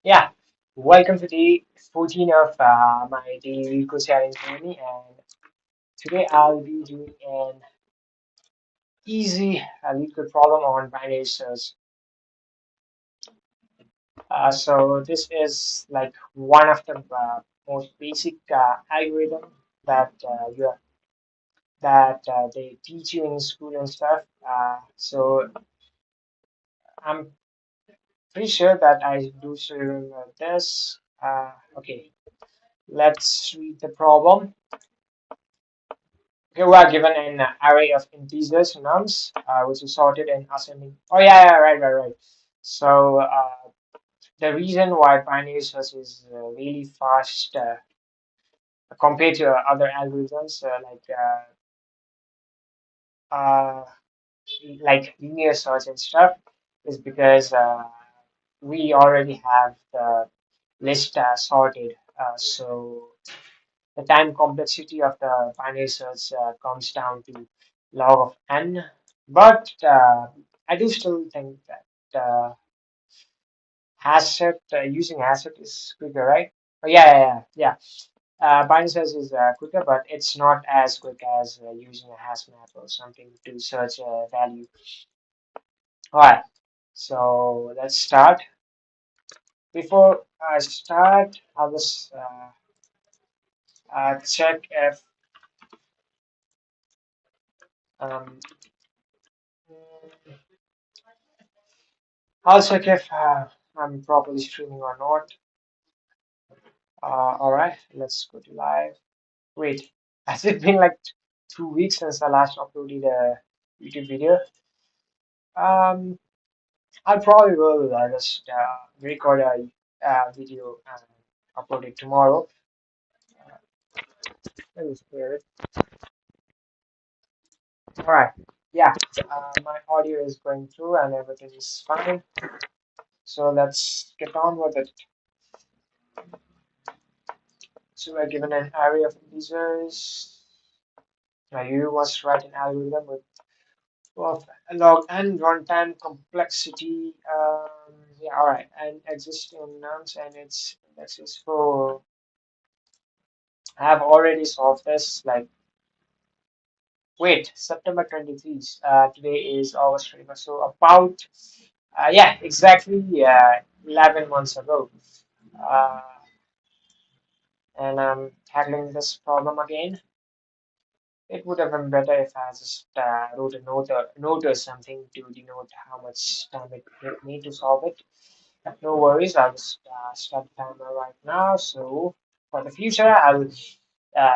Yeah, welcome to day 14 of my daily code sharing journey, and today I'll be doing an easy lead code problem on binary search. So this is like one of the most basic algorithm that they teach you in school and stuff. So I'm pretty sure that I do still remember this. Okay, let's read the problem. Here we are given an array of integers nums, which is sorted in ascending. Oh yeah, right. So the reason why binary search is really fast compared to other algorithms uh, like linear search and stuff is because we already have the list sorted. So the time complexity of the binary search comes down to log of n. But I do still think that hash set using hash set is quicker, right? Oh, yeah. Binary search is quicker, but it's not as quick as using a hash map or something to search a value. All right, so let's start. Before I start, I'll just check if um, I'll check if I'm properly streaming or not. All right, let's go to live. Wait, has it been like 2 weeks since I last uploaded a YouTube video? Um, I probably will just record a video and upload it tomorrow. Let me clear it. All right, yeah, my audio is going through and everything is fine. So let's get on with it. So we're given an array of integers. Now you must write an algorithm with of log n runtime complexity. Yeah, all right, and existing nums and its indexes for. I have already solved this. Like, wait, September 23. Today is August 21st. So about, yeah, exactly 11 months ago. Uh, and I'm tackling this problem again. It would have been better if I just wrote a note or something to denote how much time it took me to solve it. No worries, I'll just start the timer right now. So for the future, I'll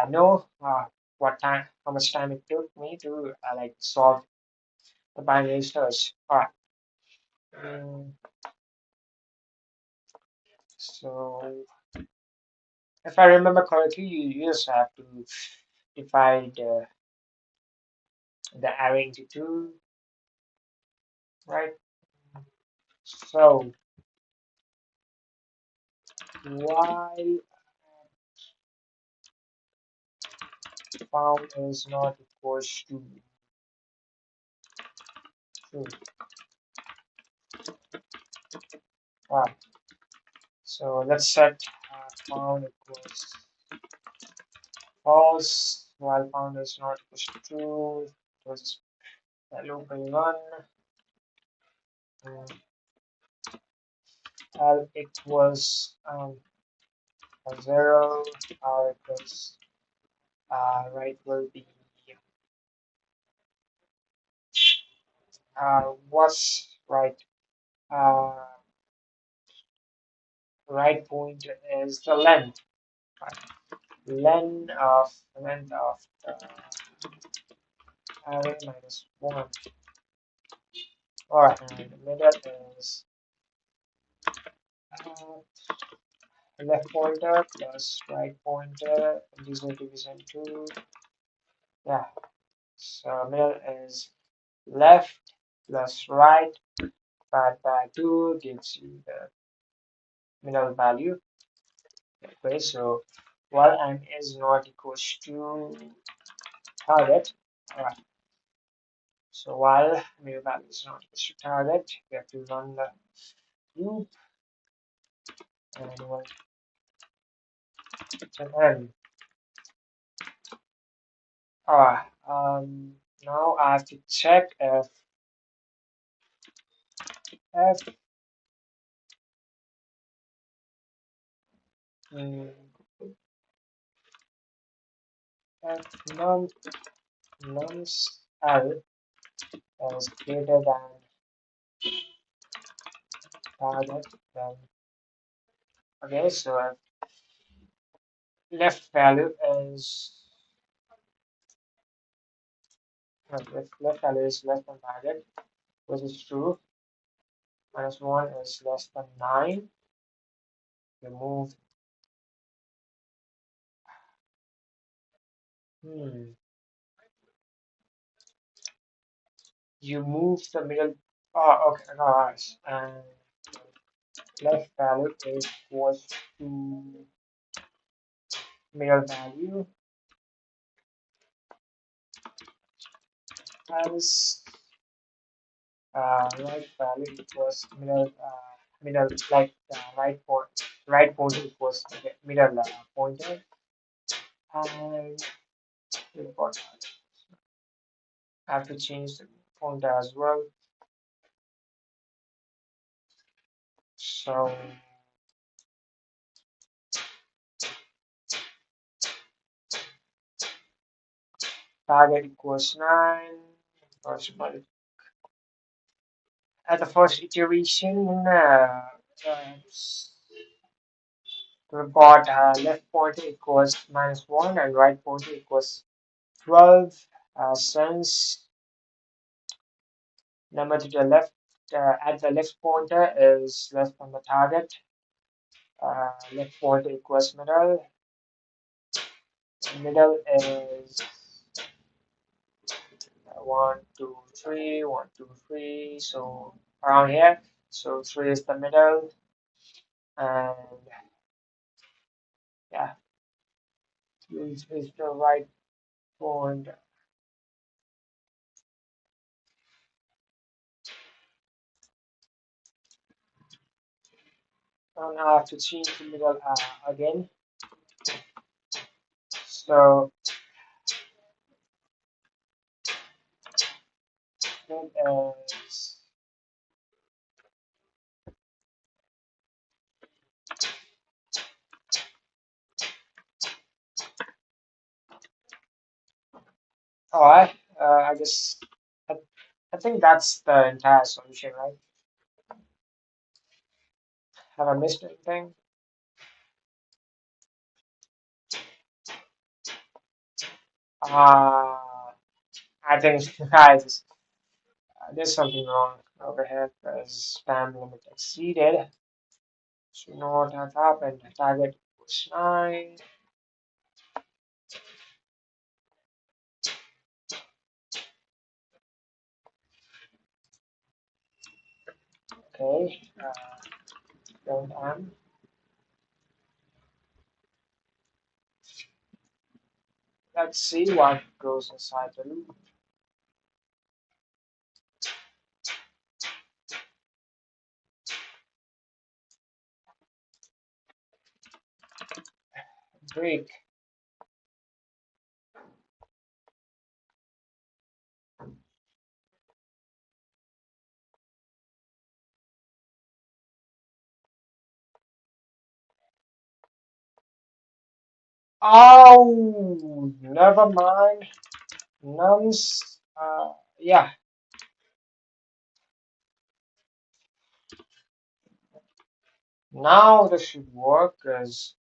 know what time, how much time it took me to like solve the binary search. All right. So if I remember correctly, you just have to divide the array into two, right? So while found is not equals to true. Ah, so let's set found equals false while found is not equals to true. It was a local one. Um, L equals a zero. R equals right will be what's right. Uh, right point is the length. Right? Length of the array minus one. Alright, and the middle is uh, left pointer plus right pointer division 2. Yeah, so middle is left plus right divided by 2 gives you the middle value. Okay, so while m is not equals to target. Alright, so while middle value is not equals to target, we have to run the loop. and one to n. Alright, now I have to check if mm, if nums l is greater than target, then okay, so if left value is no, if left value is less than target, which is true, minus one is less than 9, remove hmm, you move the middle. Oh, okay, nice. And left value is equals to middle value times right value equals middle like right pointer equals middle pointer and report. I have to change the pointer as well. So target equals 9. First, at the first iteration, we got left pointer equals minus 1 and right pointer equals 12. Since number to the left at the left pointer is less than the target, left pointer equals middle. Middle is 1, 2, 3, 1, 2, 3. So around here. So 3 is the middle, and yeah, is the right point. And I have to change the middle again. So that is all right. I guess I, I think that's the entire solution, right? Have I missed anything? Uh, I think there's something wrong over here because spam limit exceeded. Should not have happened. Target was 9. Okay. Don't M. Let's see what goes inside the loop. Break. Oh, never mind. Nums. Yeah. Now this should work because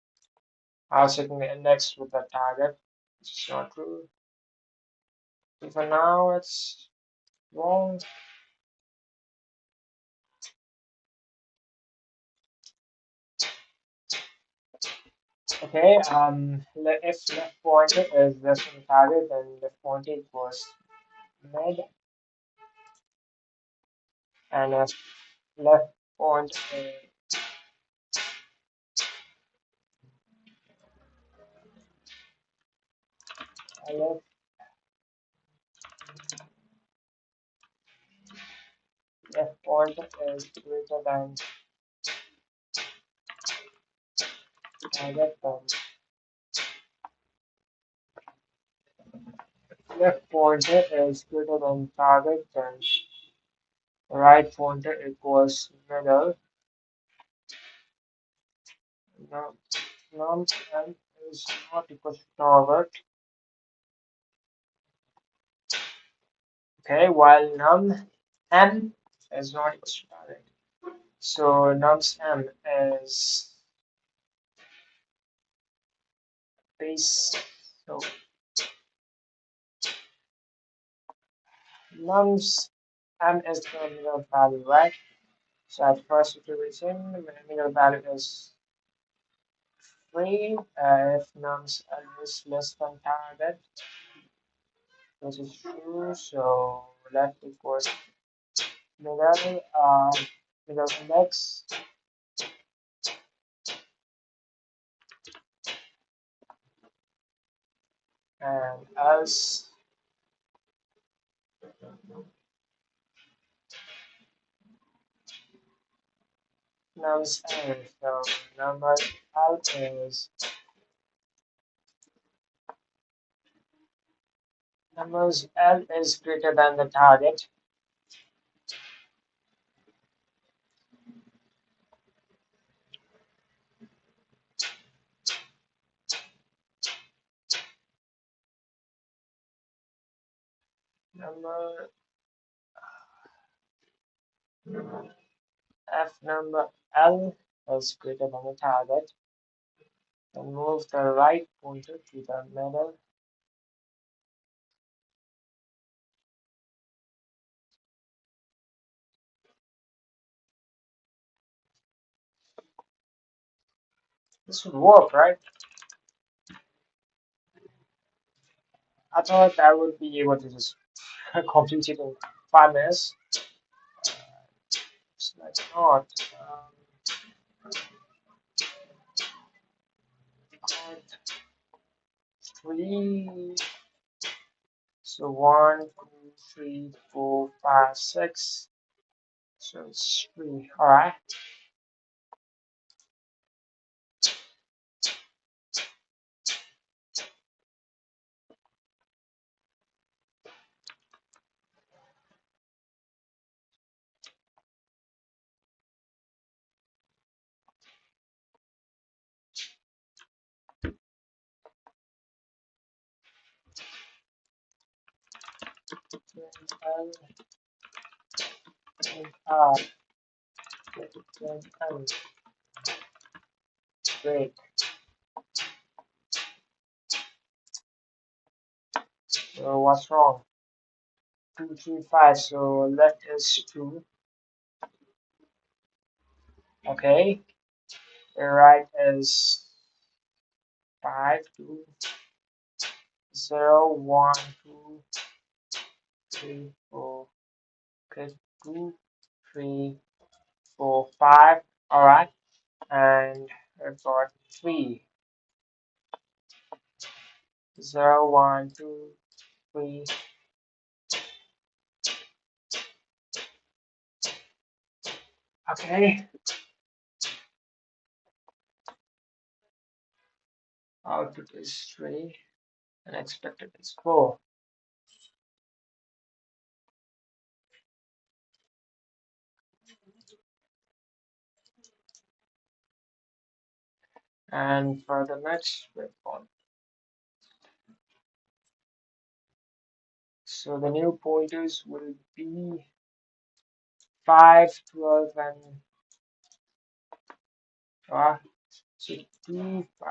I was checking the index with the target, which is not true. For now, it's wrong. Okay. If left pointer is less than target, then left pointer equals mid, and if left pointer left left pointer is greater than target, then left pointer is greater than target, then right pointer equals middle. Num num n is not equal to target. Okay, while num m is not equal to target. So nums m is base. So nums m is the middle value, right? So at first iteration, the middle value is 3. If nums l is less than target, which is true, so left equals middle index, and else nums l. So number l is numbers l is greater than the target. Number f number l is greater than the target. Then move the right pointer to the middle. This would work, right? I thought I would be able to just complete it in 5 minutes. So that's not. Chord 3. So 1, 2, 3, 4, 5, 6. So it's 3. All right. L and R. And great. So what's wrong? 2, 3, 5. So left is 2. Okay. The right is 5, 2, 0, 1, 2, 3, 4. Okay. 2, 3, 4, 5. All right. And I've got 3. 0, 1, 2, 3. Okay. Output is 3 and expected is 4. And for the next breakpoint, so the new pointers will be 5, 12, and so 2, 5,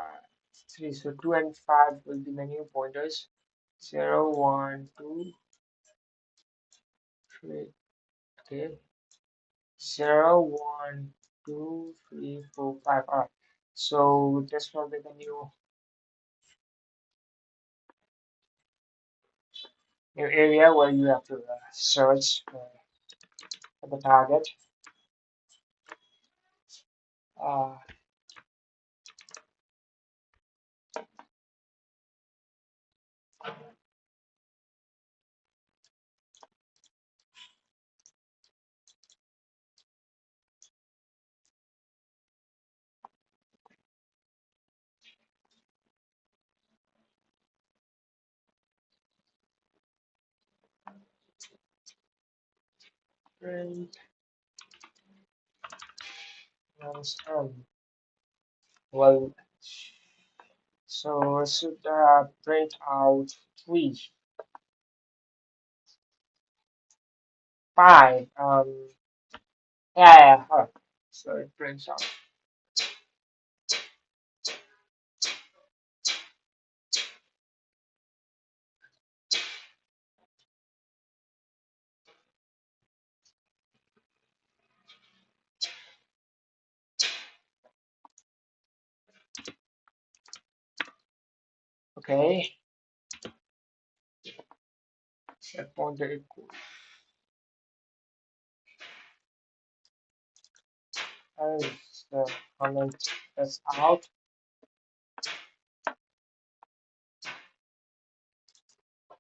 3. So 2 and 5 will be the new pointers. 0, 1, 2, 3. Okay. 0, 1, 2, 3, 4, 5. All right. So this will be the new area where you have to search for the target. Uh, print understand. Well, so should print out 3, 5. Yeah, so it prints out. Okay, set pointer equal. And the comment that's out.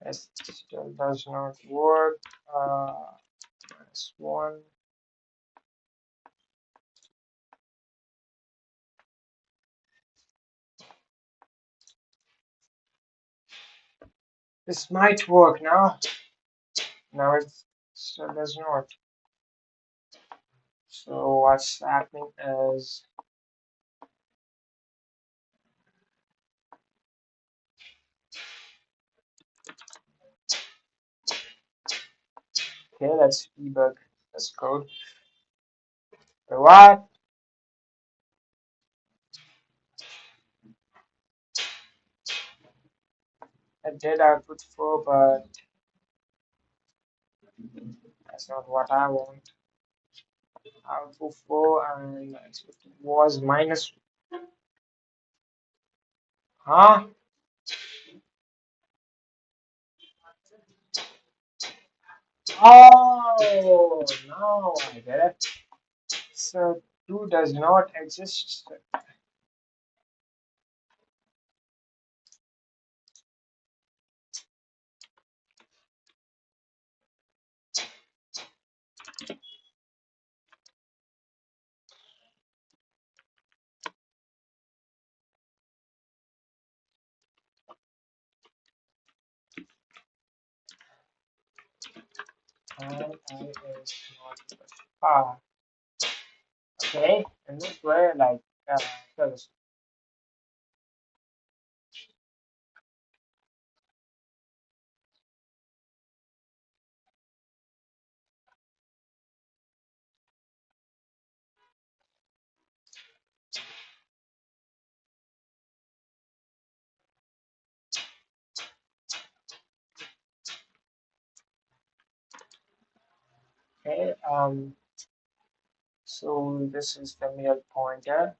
It still does not work. -1. This might work now. Now it still does not. So what's happening is, okay, let's debug this code. So what? I did output 4, but that's not what I want. Output 4 and expected was minus. Huh? Oh, now I get it. So 2 does not exist. And I is not equal. Ah, okay. In this way, like, first, okay. So this is the middle pointer.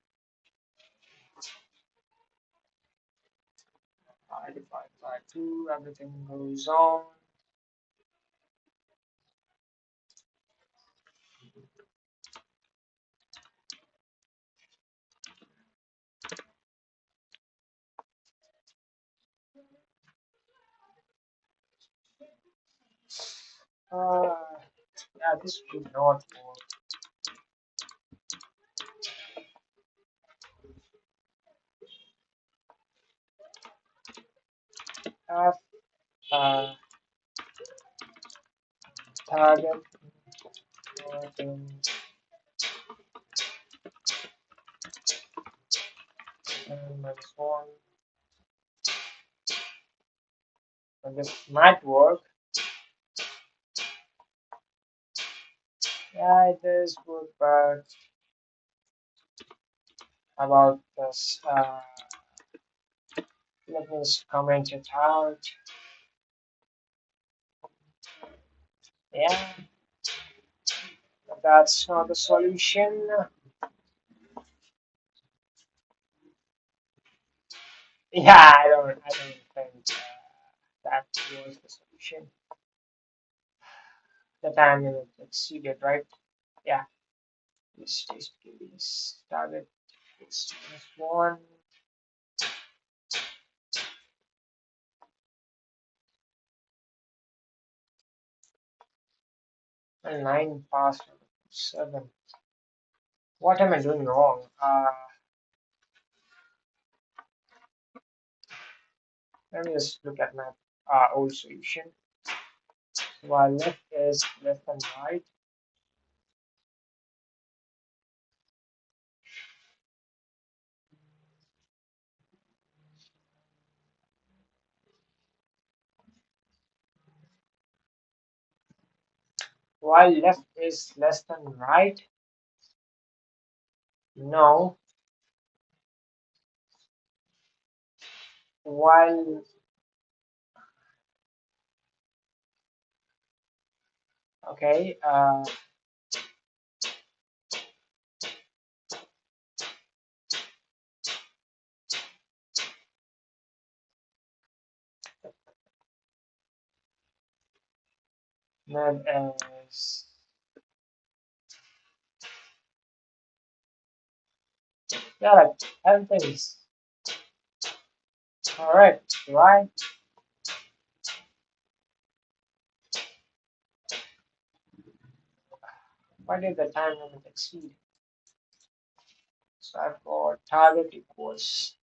I divide by 2, everything goes on. Uh, yeah, this would not work. F target and -1. And this might work. Yeah, it does work, but about this, let me just comment it out. Yeah, that's not the solution. Yeah, I don't think that was the solution. The time limit exceeded, right? Yeah, this test case target is -1. And 9 passed out of 7. What am I doing wrong? Let me just look at my old solution. While left is left and right. while left is less than right. No, while okay. Name is yeah, like everything's correct, right? Why did the time limit exceed? So I've got target equals.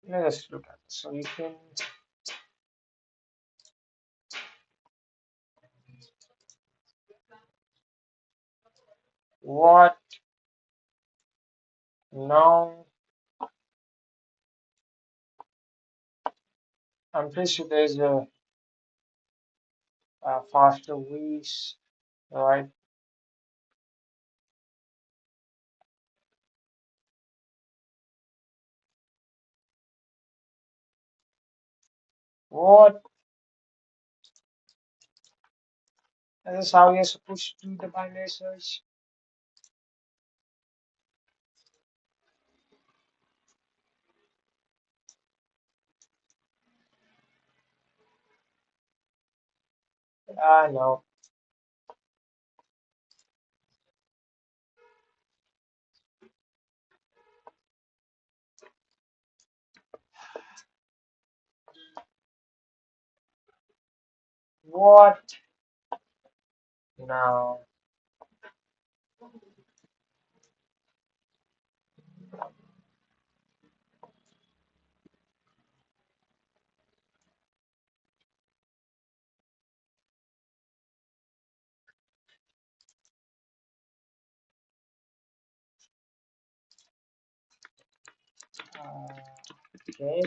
Let's look at this. So you can what now? I'm pretty sure there's a faster ways, right? What is this how you're supposed to do the binary search? No. What? No. Uh, okay.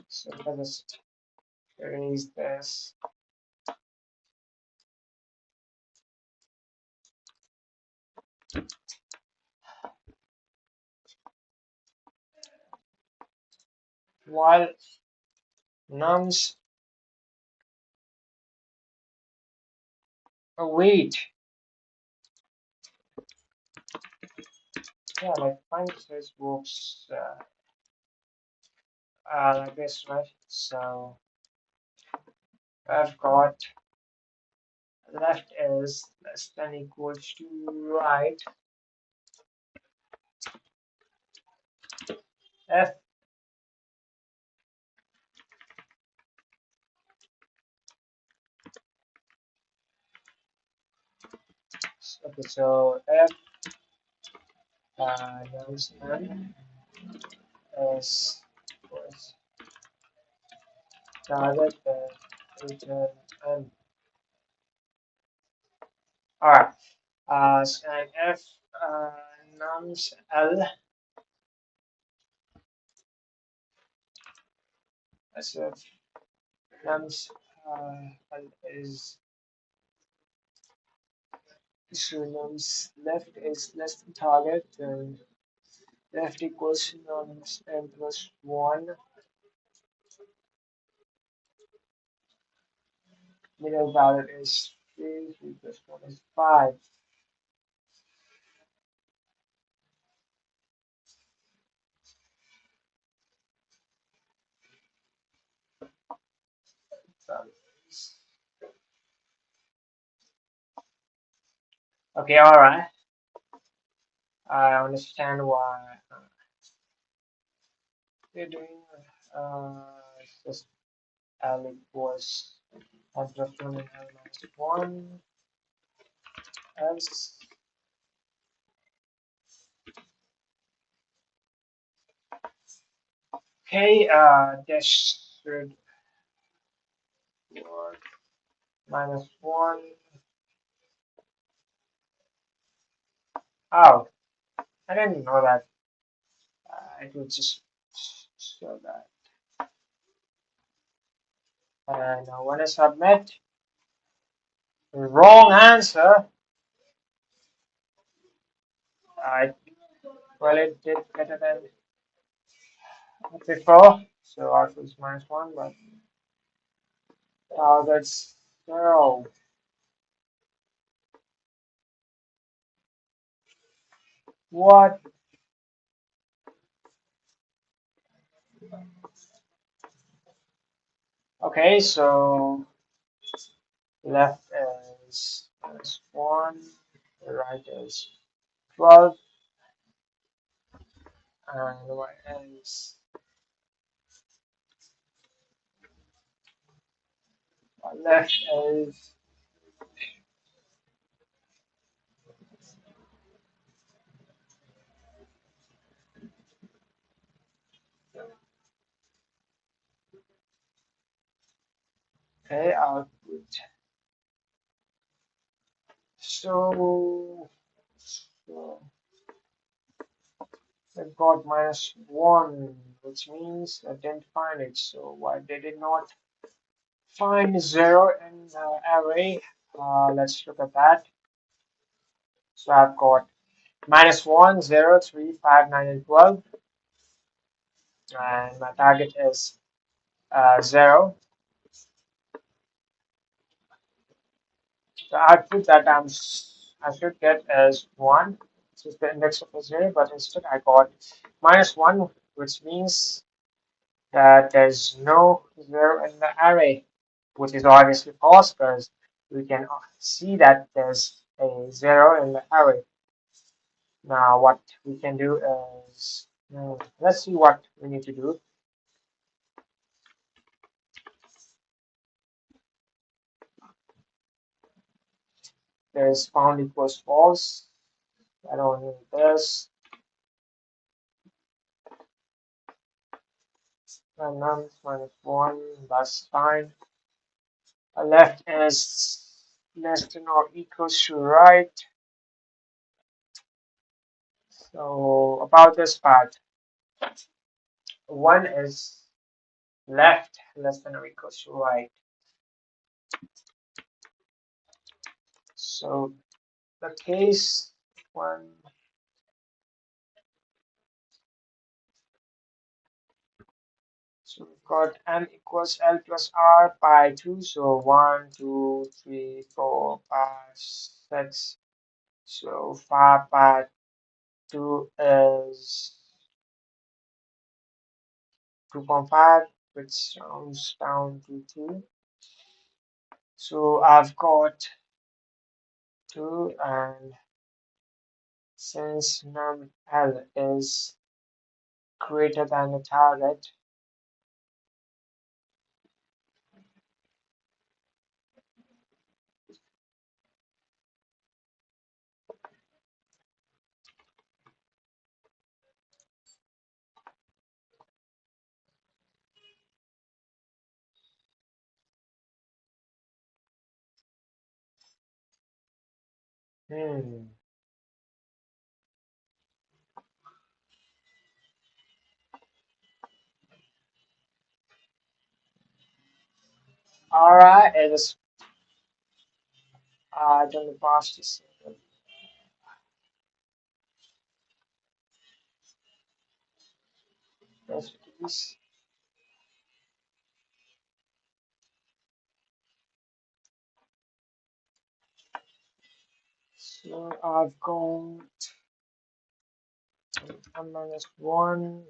So let us erase this. While nums await. Yeah, like find search works like this, right? So I've got left is less than equals to right. F okay, so F nums n is was target return n. Alright. And F nums L as if nums L is so nums left is less than target, then left equals nums n plus 1, middle value is 3, 3 plus 1 is 5. Okay, alright. I understand why they're doing it's just L equals n plus 1 and L minus 1 else. Okay, this should work. -1. Oh, I didn't know that. It would just show that. And when I submit, wrong answer. I well, it did better than before. So output is -1, but that's 0. What? Okay, so left is -1, the right is 12, and the right is left is okay output. So, so I got -1, which means I didn't find it. So why did it not find 0 in the array? Let's look at that. So I've got -1, 0, 3, 5, 9, and 12, and my target is 0. The output that I should get is 1, which is the index of a 0, but instead I got -1, which means that there's no 0 in the array, which is obviously false because we can see that there's a 0 in the array. Now, what we can do is, let's see what we need to do. There's found equals false. I don't need this. And none -1, that's fine. Left is less than or equals to right. So about this part, 1 is left less than or equals to right. So the case one, so we've got n equals L plus R by 2. So 1, 2, 3, 4, 5, 6. So 5 by 2 is 2.5, which rounds down to 2. So I've got 2, and since num L is greater than the target, hmm. Alright, it is done the past is recipes. So I've got a -1.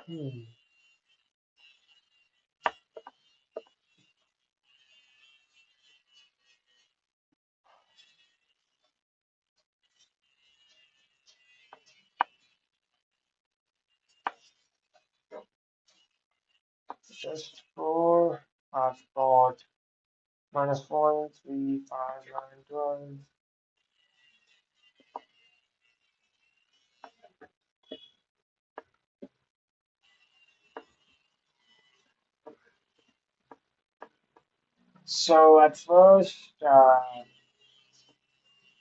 Hmm. Just 4. I've got -1, 3, 5, 9, 12. So at first,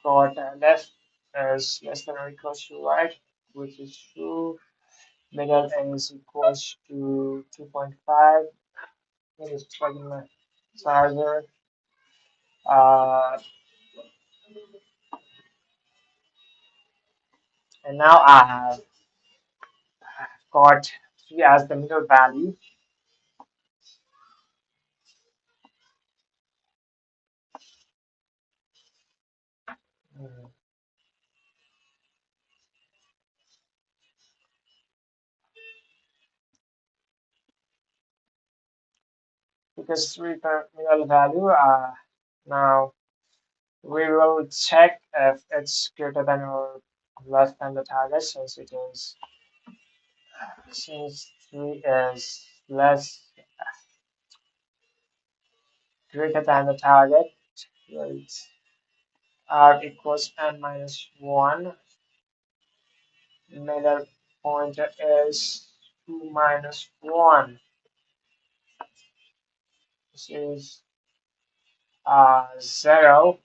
got left is less than or equals to right, which is true. Middle is equals to 2.5. Let me just plug in my charger. Uh, and now I have got 3 as the middle value. Mm, because 3 per middle value, now we will check if it's greater than or less than the target since 3 is less greater than the target, right? R equals n minus 1. Middle pointer is 2 minus 1. This is 0.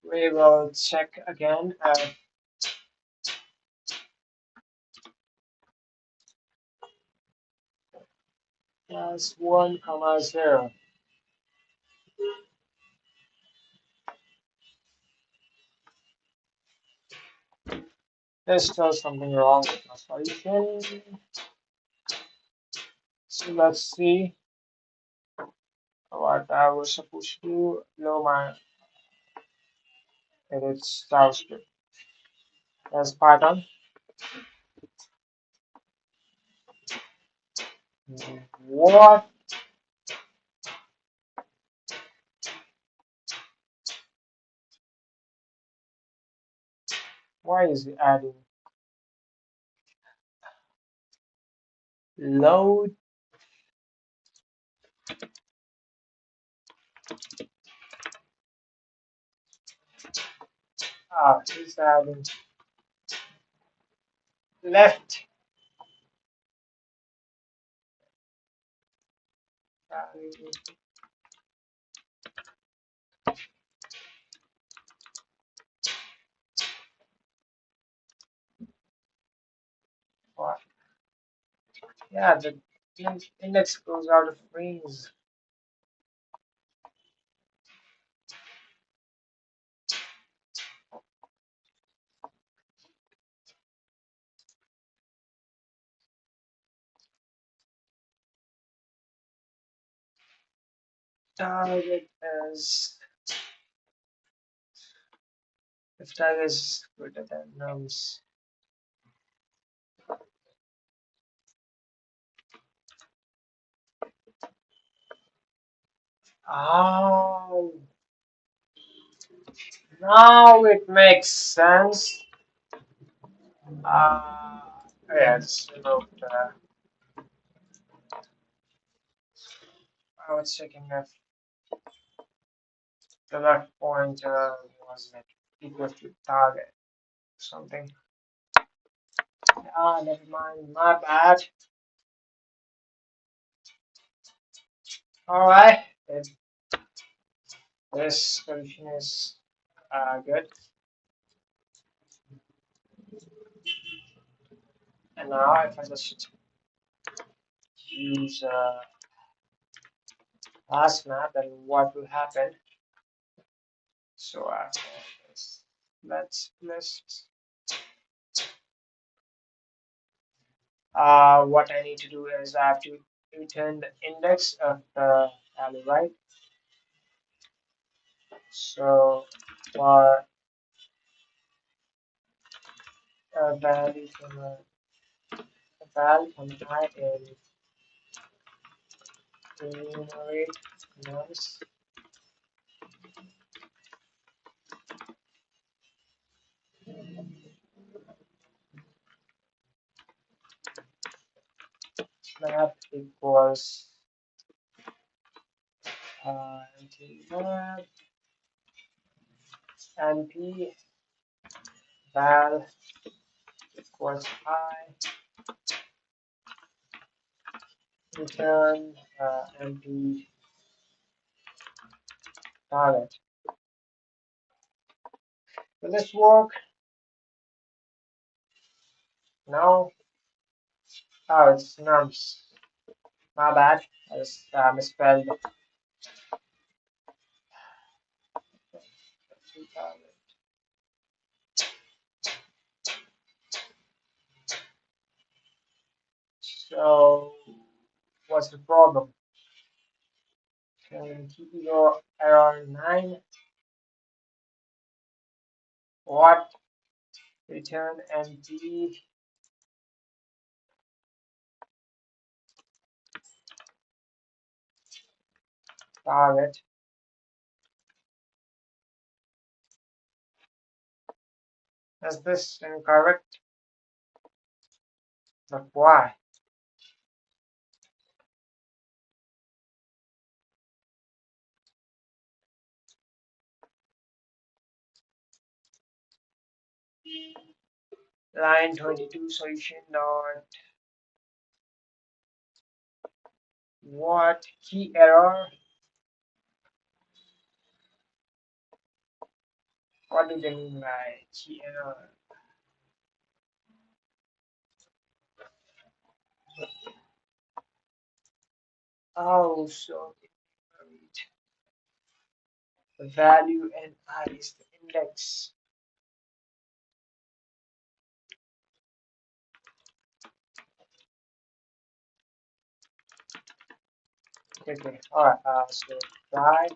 We will check again. Plus 1 comma 0. There's still something wrong with my solution. So let's see what I was supposed to do. No, my it's JavaScript. There's Python. What? Why is it adding load? It's adding left. What? Yeah, the index goes out of range. Target is if target is greater than nums. Oh, now it makes sense. Uh, yes, I was checking if the left pointer was like equal to target something. Never mind, my bad. All right, this solution is good. And now if I just use last map, then what will happen? So after this, let's list. What I need to do is I have to return the index of the value, right? So for a value from a value from I in enumerate nums map equals empty map np val equals I, return empty target. Will this work? No. Oh, it's nums. My bad. I just misspelled. So, what's the problem? Can keep your error 9. What? Return empty target. Is this incorrect? But why? Line 22 solution dot what key error? What do they mean by key error? Oh, so the value and I is the index. Okay. All right. So try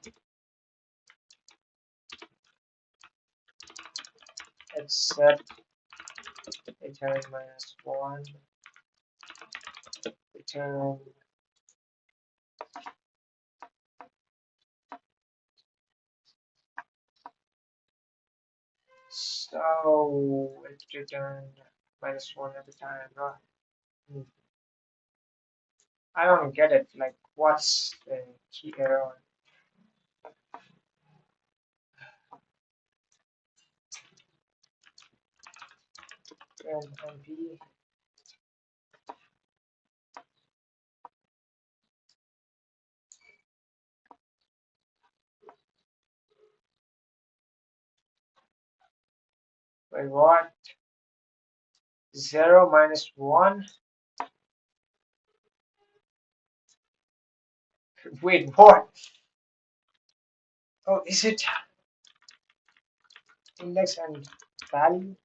except return -1, return. So it returned -1 every time. Right? Hmm. I don't get it. Like, what's the key error? And MP. Wait, what? 0 -1? Wait, what? Oh, is it index and value?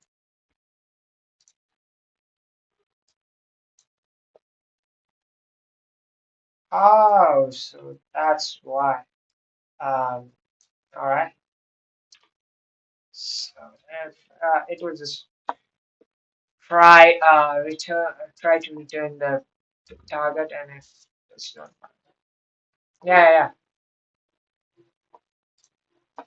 Oh, so that's why. Um, all right. So if it will just try to return the target, and if it's not, yeah, yeah, yeah.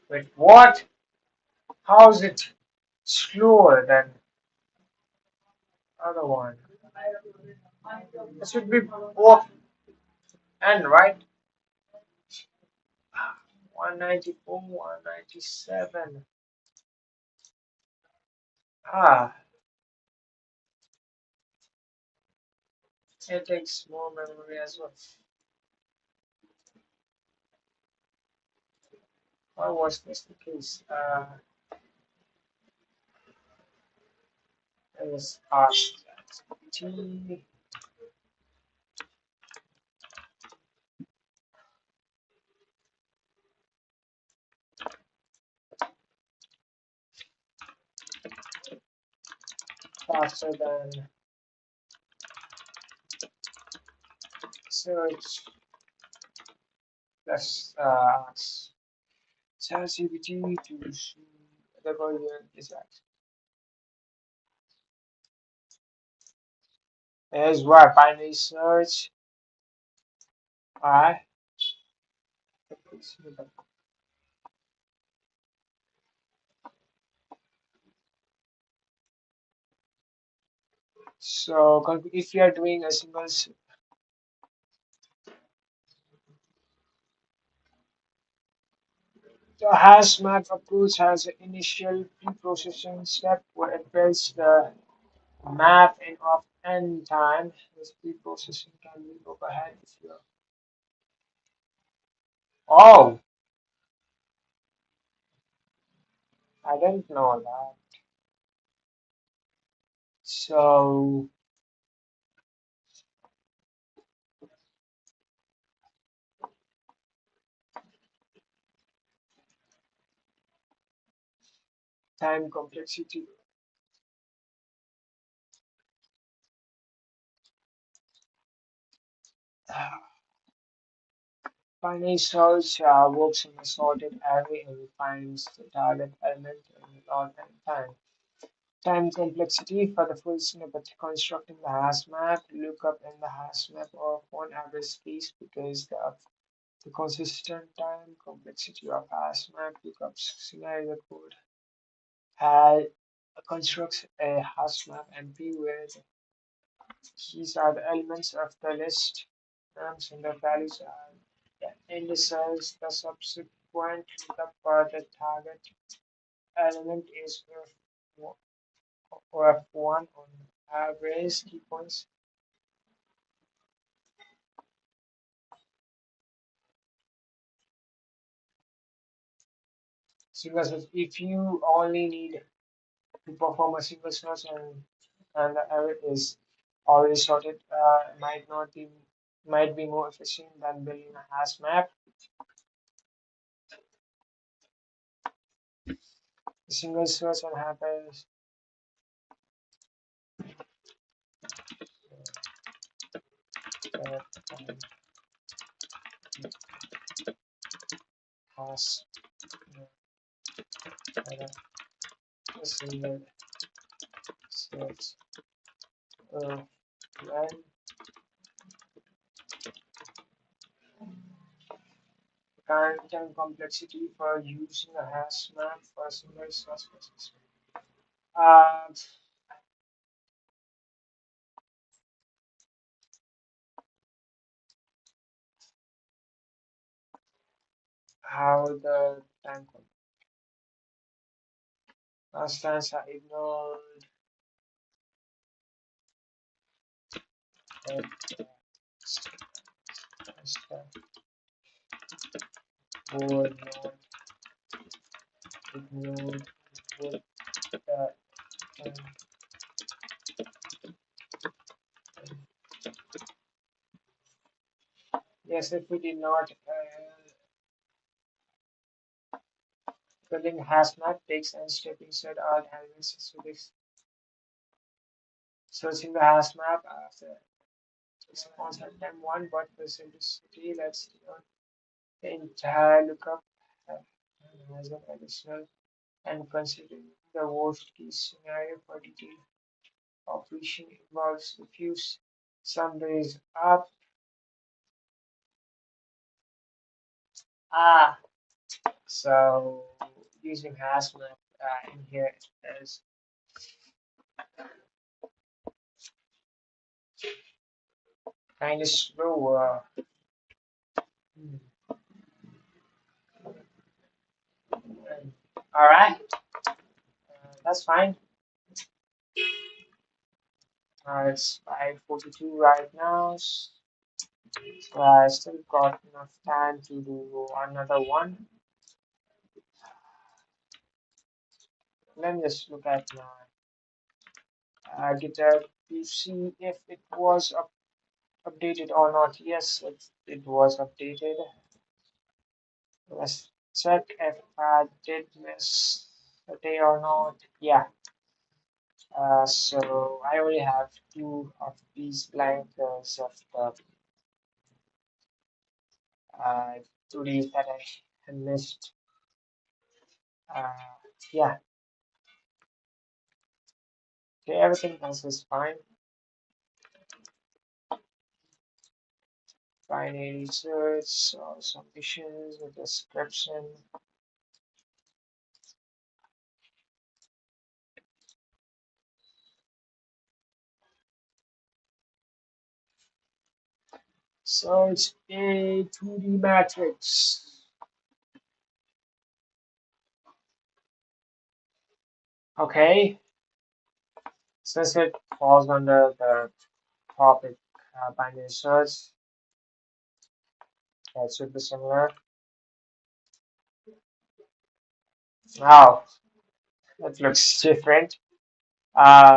Wait, what? How is it slower than other one? It should be both and right. 194, 197. Ah, it takes more memory as well. Why was this the case? It was asked T faster than search plus ChatGPT to see the version is that. Is where binary search. Alright. So if you are doing a single The hash map approach has an initial pre-processing step where it builds the map in of n time. This pre-processing can be overhead if you're. Oh, I didn't know that. So time complexity. Binary search works in a sorted array and finds the target element in log n time. Time complexity for the full snippet. Constructing the hash map, lookup in the hash map of one average case because the consistent time complexity of hash map lookups scenario code has constructs a hash map MP where the keys are the elements of the list, names and the values are the indices. The subsequent lookup for the target element is F1 on average key points. Single source. If you only need to perform a single source and the array is already sorted, might be more efficient than building a hash map. The single source and happens uh, hash a single source. When time complexity for using a hash map for single source process. Uh, how the time last times I ignored that step would not ignore would that yes if we did not building hash map takes and step inside all elements so this searching the hash map after it's a constant time one but for simplicity let's the entire lookup as an additional and considering the worst case scenario for detailed operation involves a few summaries up. Ah, so using hash map in here is kind of slow. All right, that's fine. It's 5:42 right now. So I still got enough time to do another one. Let me just look at my guitar to see if it was updated or not. Yes, it was updated. Let's check if I did miss a day or not. Yeah. So I only have two of these blank of the uh, 2 days that I had missed. Uh, yeah. Okay, everything else is fine. Binary search, some issues with description. So it's a 2D matrix. Okay, since it falls under the topic binary search, that should be similar. Now, it looks different.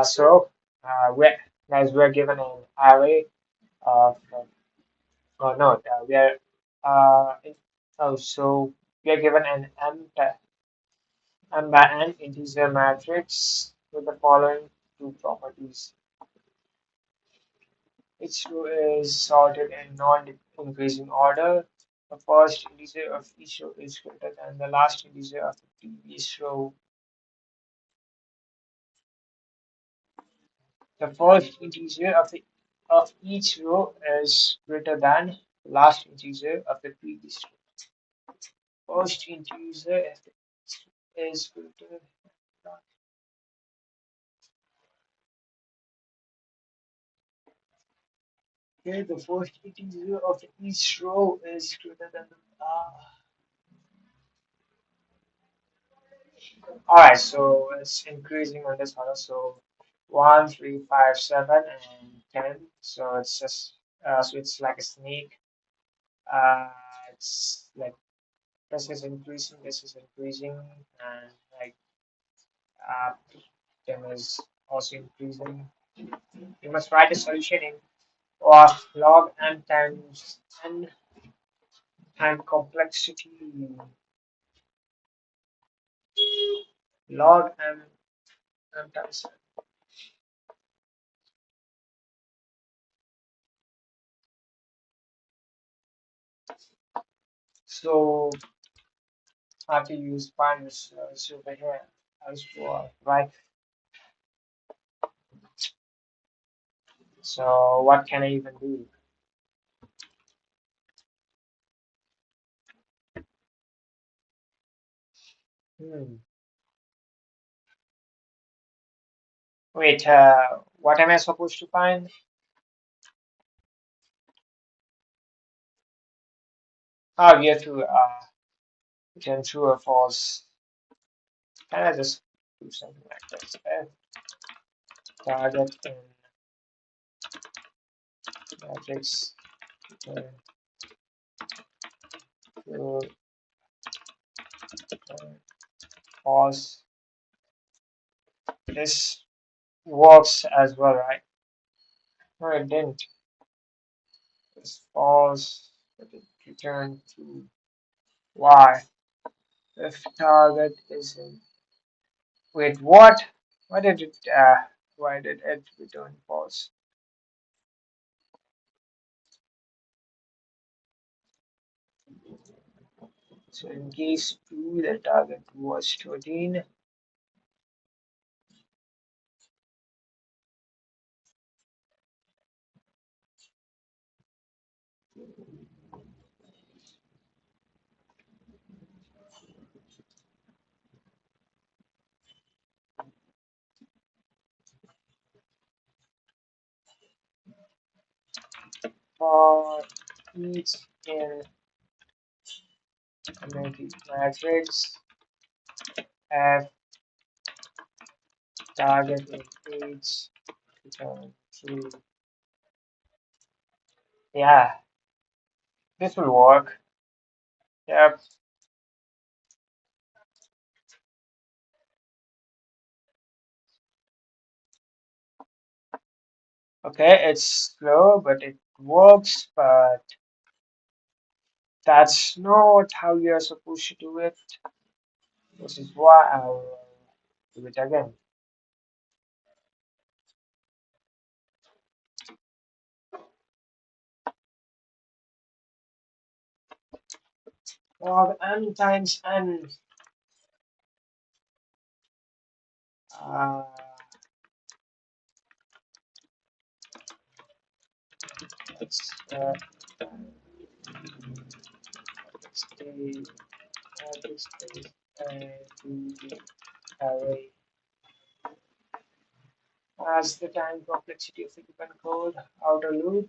So, we're, guys, we're given an array of, oh no, we are, oh, so we are given an m by n integer matrix with the following two properties. Each row is sorted in non-increasing order. The first integer of each row is greater than the last integer of the previous row. The first integer of each row is greater than the last integer of the previous row. First integer is greater than, okay, the first integer of each row is greater than the all right, so it's increasing on this order. So 1, 3, 5, 7, and 10. So it's just so it's like a snake. Uh, it's like this is increasing, and like uh, 10 is also increasing. You must write a solution in of log n times n and complexity log n times n. So I have to use binary search over here as well, right? So what can I even do? Hmm. Wait, what am I supposed to find? Oh, we have to return true or false. Can I just do something like this? Target in matrix return true return false. This works as well, right? No, it didn't. It's false, but it returned true. Why? If target is in. Wait, what? Why did it? Why did it return false? So in case 2, the target was 13. For each in community matrix, F target in each return true. Yeah, this will work. Yep. Okay, it's slow, but it works. But that's not how you're supposed to do it. This is why I'll do it again. Log n times n. Uh, it's state matrix is the array as the time complexity of a given code outer loop.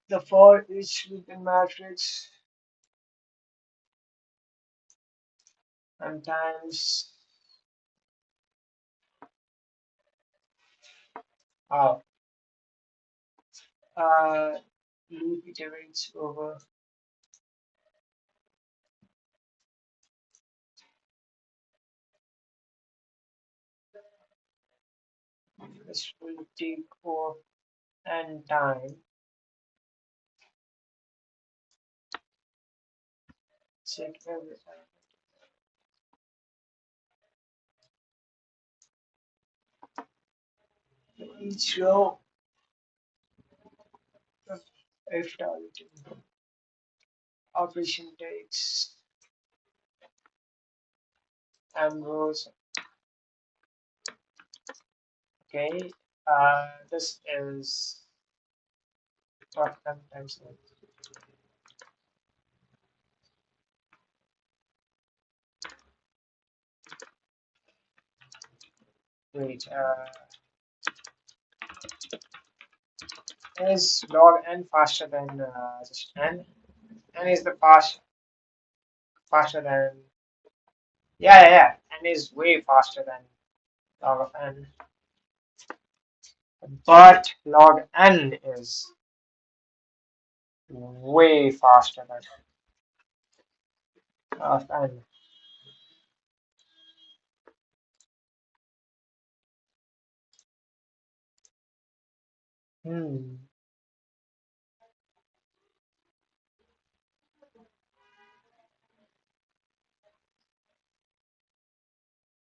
The for each loop in matrix and times uh, uh, loop iterates over. This will take for n time. Check every each row of if targeting operation takes m rows. Okay, this is what times. Wait, is log n faster than just n? N is the faster than yeah. N is way faster than log of n, but log n is way faster than log of n. Hmm.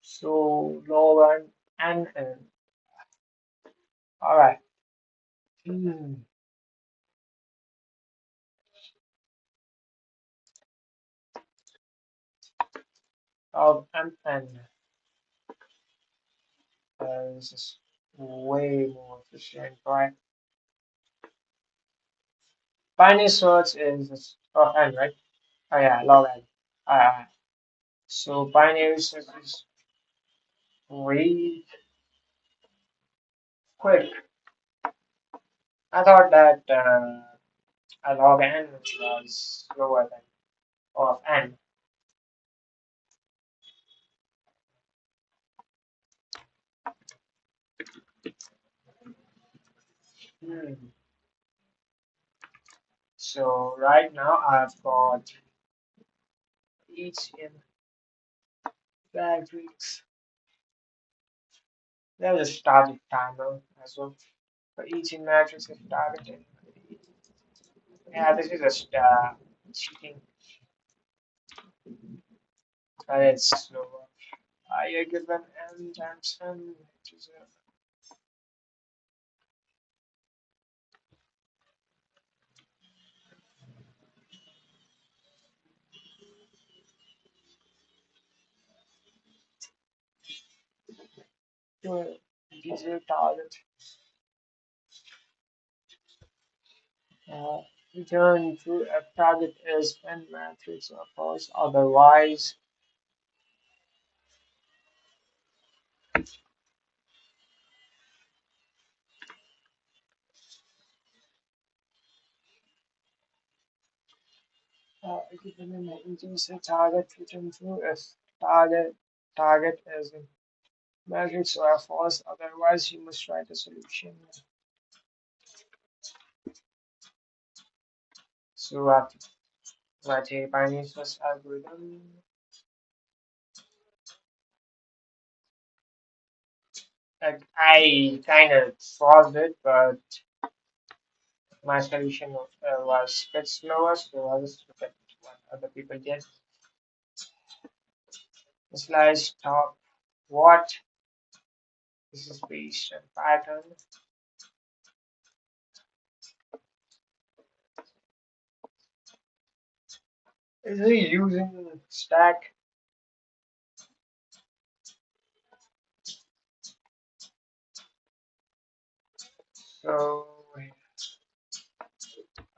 So log n. All right. Hmm. Log n is way more efficient, right? Binary search is of n, right? Oh yeah, log n. Uh, so binary search is way quick. I thought that a log n was lower than of n. Hmm. So right now I've got each in matrix. There's a static timer as well. For each in matrix is targeted. Yeah, this is just cheating. It's slower. I given n times n, which is a easier target. Uh, return to a target is n matrix or false. Otherwise, given an integer target return true if target is in matrix or false. Otherwise, you must write a solution. So write a binary search algorithm. I kind of solved it, but my solution was a bit slower, so I'll just look at what other people did. Slice top what? This is based on pattern. Is he using stack? So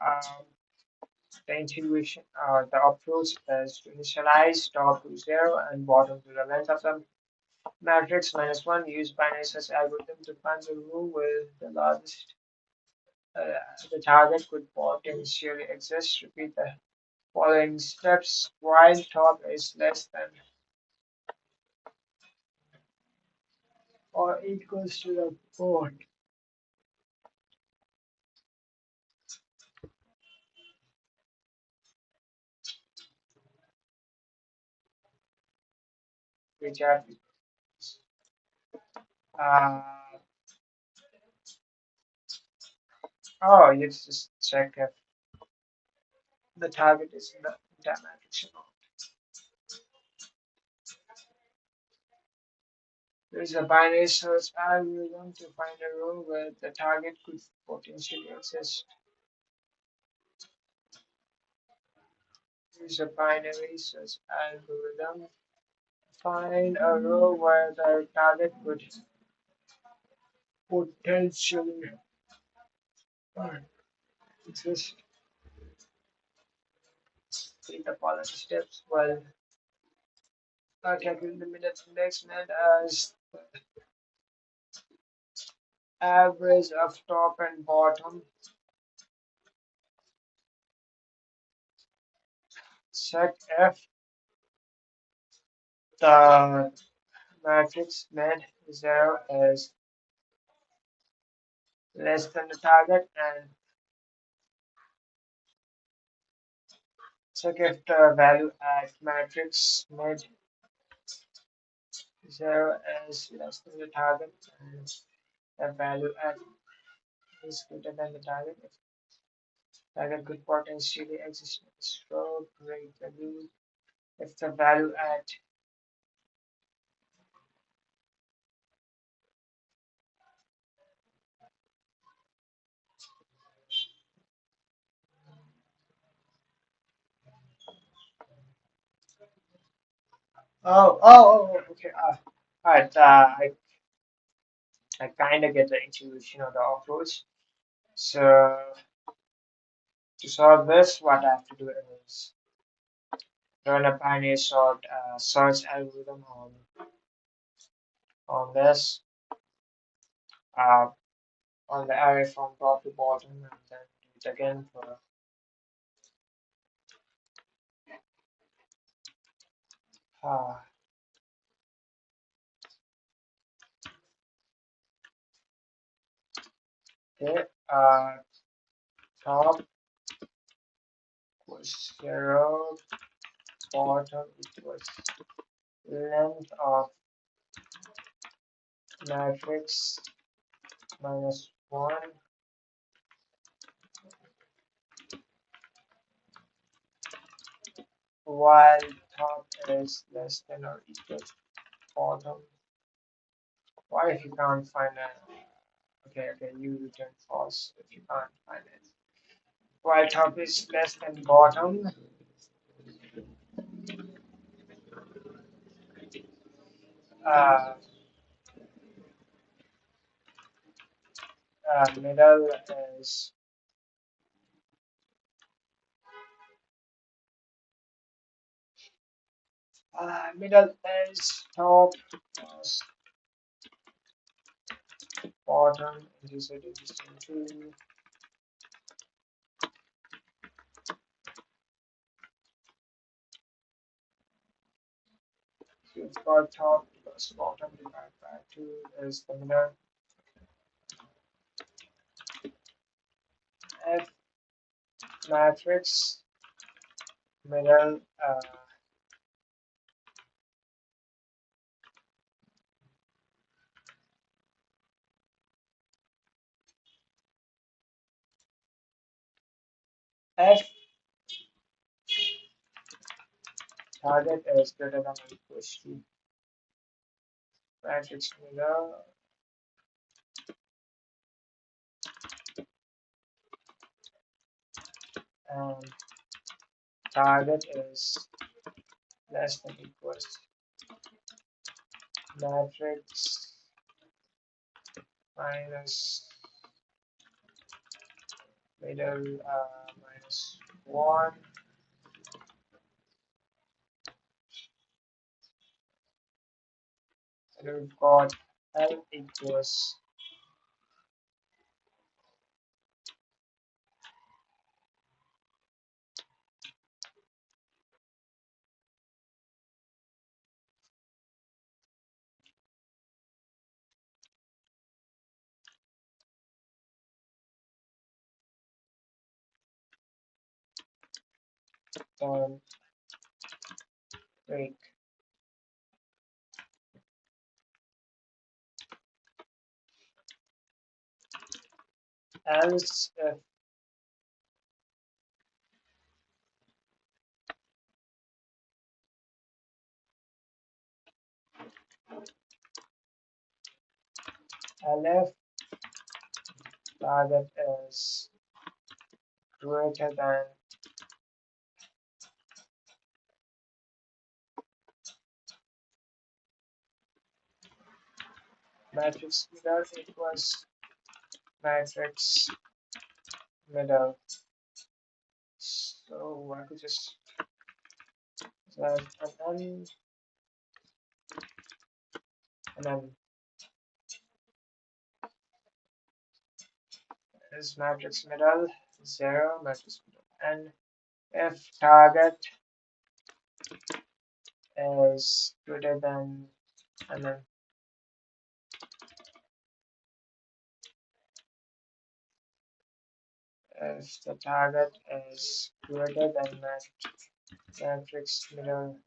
um, the intuition, the approach is to initialize top to zero and bottom to the length of the matrix minus one. Use binary search algorithm to find the row with the largest uh, the target could potentially exist. Repeat the following steps while top is less than or equals to the port. Which are uh, oh, you just check if the target is in the dimension. There is a binary search algorithm to find a row where the target could potentially exist. There is a binary search algorithm. Find a row where the target could potentially exist. In the following steps, well, calculate the minutes index net as average of top and bottom. Check if the matrix net zero is less than the target and check if the value at matrix net zero is less than the target and the value at is greater than the target. If target could potentially exist in the stroke, break the loop. If the value at okay. All right. I kind of get the intuition of the approach. So to solve this, what I have to do is run a binary search algorithm on this uh, on the array from top to bottom, and then do it again for uh, okay, top equals 0, bottom equals length of matrix minus 1, while top is less than or equal to bottom. What if you can't find a okay, you return false if you can't find it. While top is less than bottom, uh, middle is middle is top plus bottom is reduced into you've got top plus bottom divided by 2 is the middle. F matrix middle F target is greater than or equal to matrix middle and target is less than equals matrix minus middle minus 1 and we've got L equals then break. Else if elif target is greater than matrix middle equals matrix middle. So I could just set an n and then is matrix middle 0 matrix middle n if target is greater than and then if the target is greater than matrix middle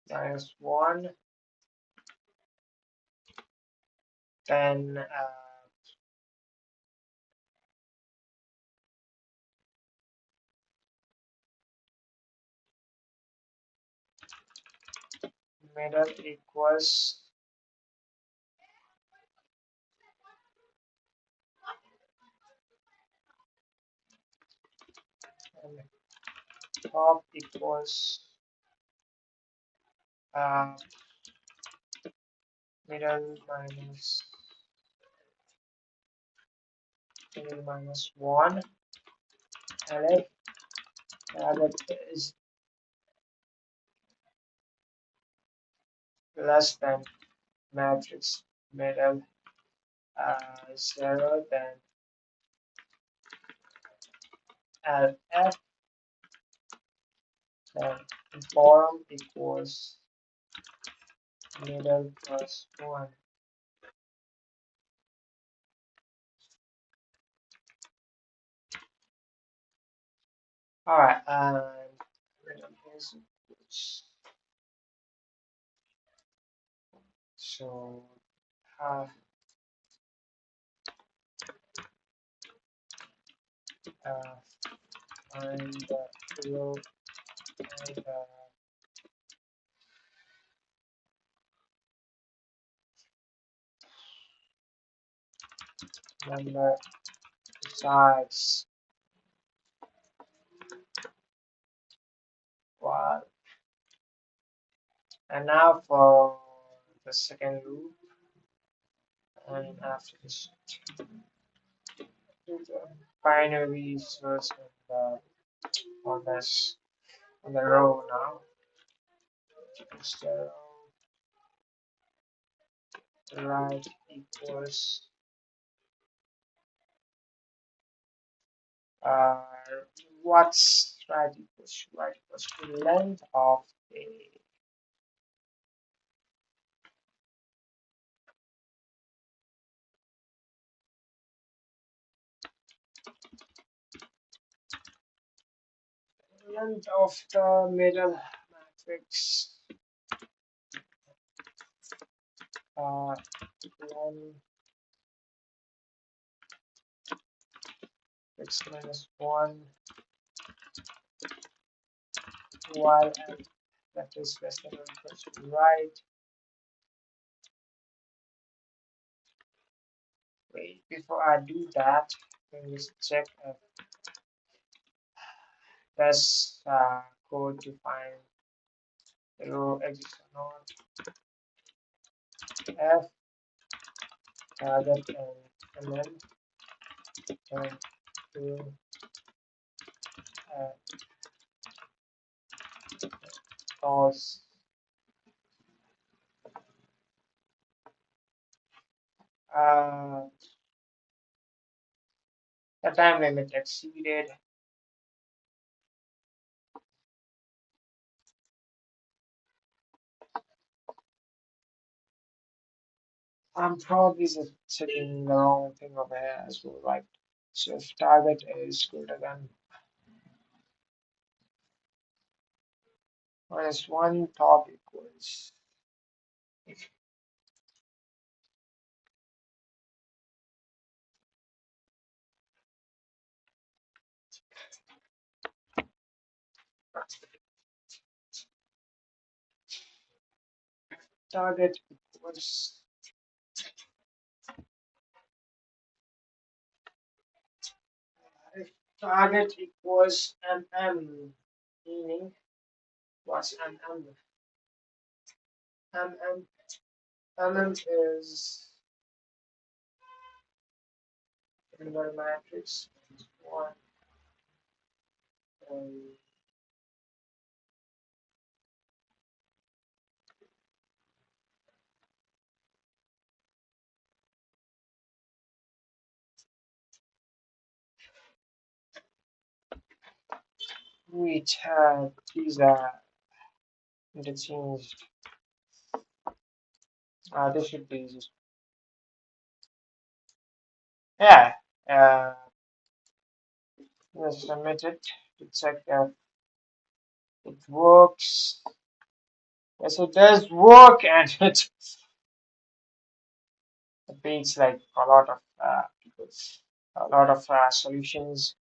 minus 1, then middle equals and top equals uh, middle minus 1 and if target is less than matrix middle 0, then LF, then bottom equals middle plus 1. Alright, and middle is equals. So have find the row and number besides while. And now for the second loop, and after this, do the binary source on this on the row now. Instead of right equals uh, what's right equals to length of the middle matrix uh, one x minus 1 while and that is less than or equals to right. Wait, before I do that, let me just check if this code to find the row exists or not. F target and then turn to uh, false. Uh, the time limit exceeded. I'm probably just checking the wrong thing over here as well, right? So if target is greater than -1, top equals. If target equals if target equals meaning what's mm is in the matrix one, um, which these are interchanged. This should be just yeah. Let's submit it to check if it works. Yes, it does work, and it beats like a lot of solutions.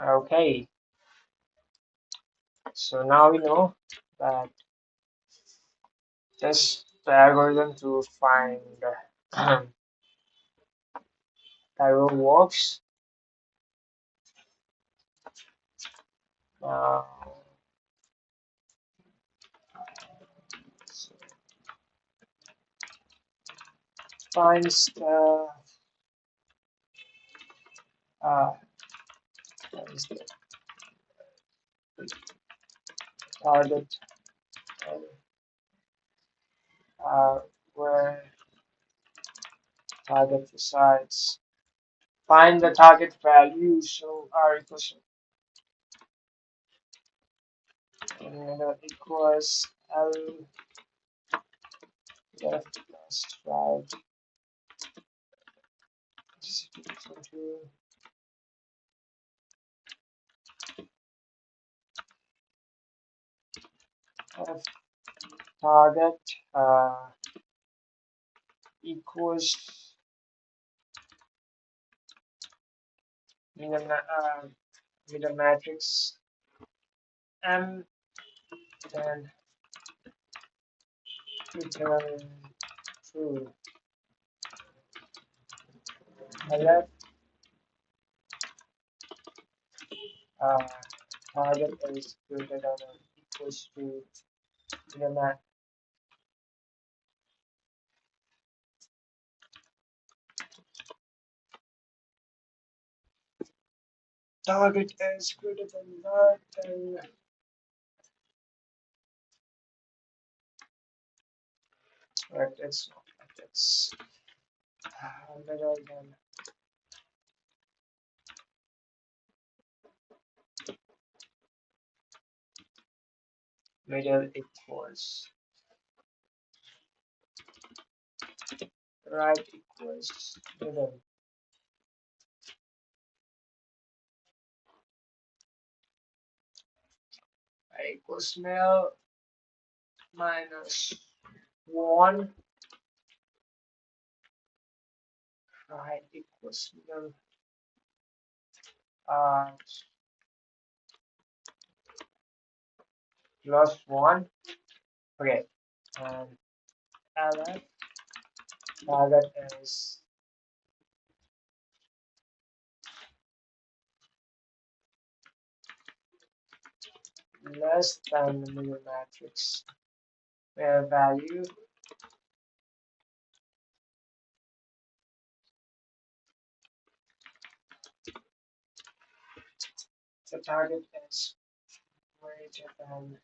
Okay, so now we know that this the algorithm to find arrow works. Uh, so finds uh, finds the target and where target resides. Find the target value. So R equals equals L left plus right is equal to F target equals middle, middle matrix M, then return true. Left uh, target is greater than or equals to middle matrix. Target is greater than that, then right, it's not like it's middle then middle equals right equals middle. I equals middle minus 1 right equals middle uh, plus 1. Okay, and LF target is less than the middle matrix where value the target is greater than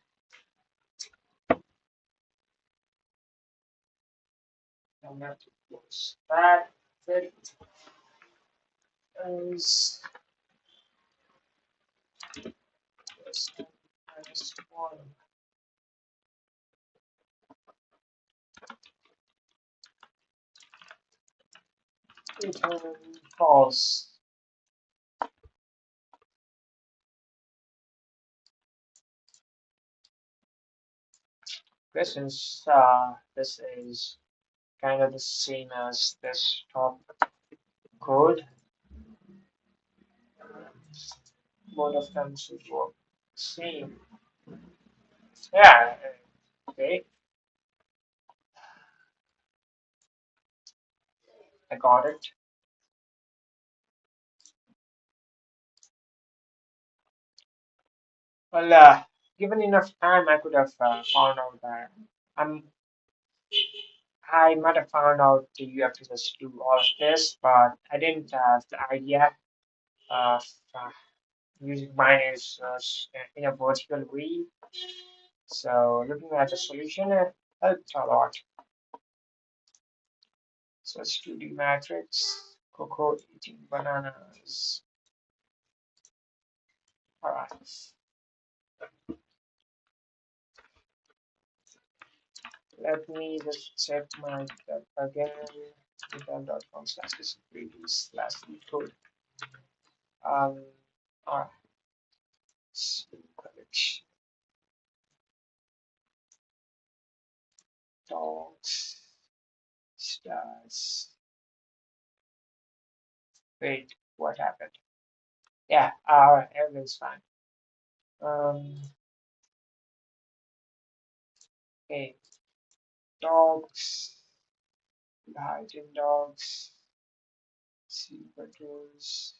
that equals that it is less than minus 1. return false. Since this is kind of the same as this top code, both of them should work same. Yeah, okay, I got it. Well, given enough time, I could have found out that I'm. I might have found out that you have to just do all of this, but I didn't have the idea of using minors in a vertical way. So looking at the solution, it helped a lot. So it's 2D matrix, Coco eating bananas. All right, let me just check my GitHub again. github.com/disabilities/leetcode. Um, all right, collection dogs, stars. Wait, what happened? Yeah, all right, everything's fine. Um, okay, dogs, hiding dogs, sea buttons,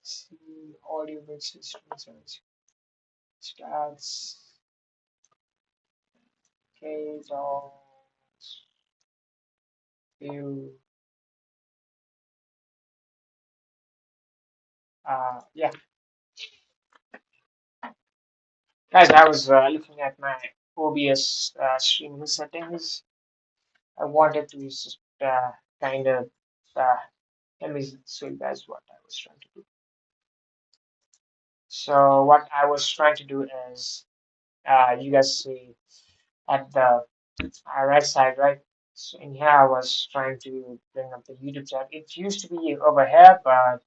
sea audio mixes, strings, stats, okay, dogs, view. Yeah, guys, I was looking at my OBS streaming settings. I wanted to just kind of uh, let me show you guys what I was trying to do. So what I was trying to do is, you guys see at the right side, right? So in here, I was trying to bring up the YouTube chat. It used to be over here, but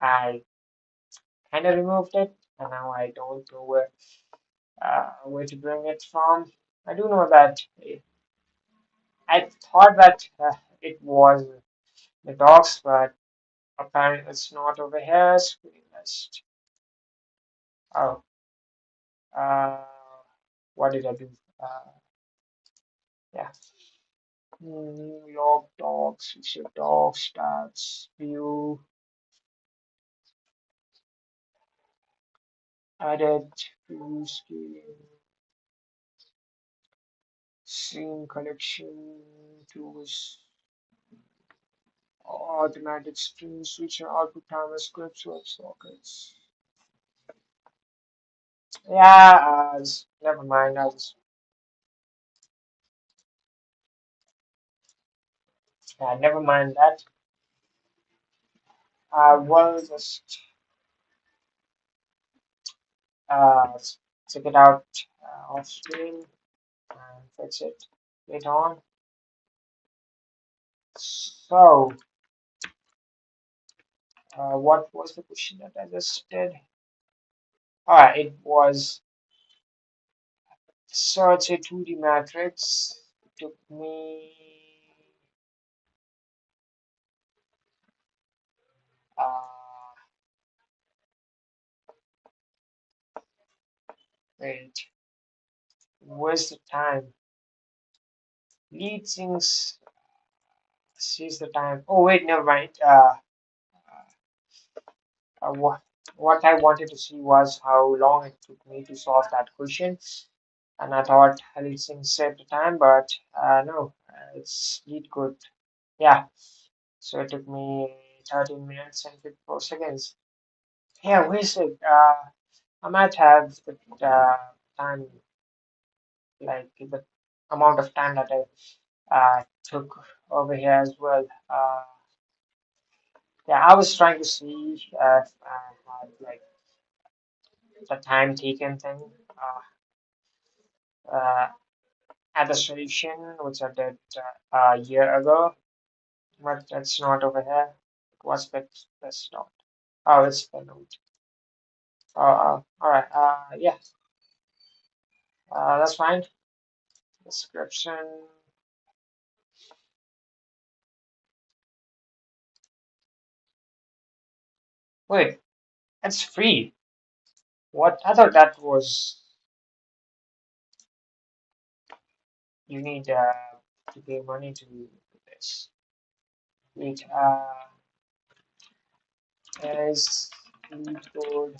I kind of removed it, and now I don't know where to bring it from. I do know that I thought that it was the docs, but apparently it's not over here. Screen list. Oh, uh, what did I do? Uh, yeah. Log docs, feature docs, stats, view, added, view, scaling, scene collection, tools, automatic stream switcher, output timer, scripts, WebSockets. Yeah, never mind. Never mind that. I will just uh, check it out off screen and fix it later on. So, what was the question that I just did? It was search a 2D matrix. It took me uh, wait, where's the time? Lead things sees the time. Oh wait, never mind. What I wanted to see was how long it took me to solve that question, and I thought lead things saved the time, but no, it's lead code. Yeah, so it took me 13 minutes and 54 seconds. Yeah, where's it? I might have the time, like the amount of time that I took over here as well. Yeah, I was trying to see if I had like the time taken thing. uh, at the solution, which I did a year ago, but that's not over here. What's that? That's not. Oh, it's the note. All right. Yeah, that's fine. Description. Wait, it's free. What? I thought that was you need to pay money to do this. Wait, is leetcode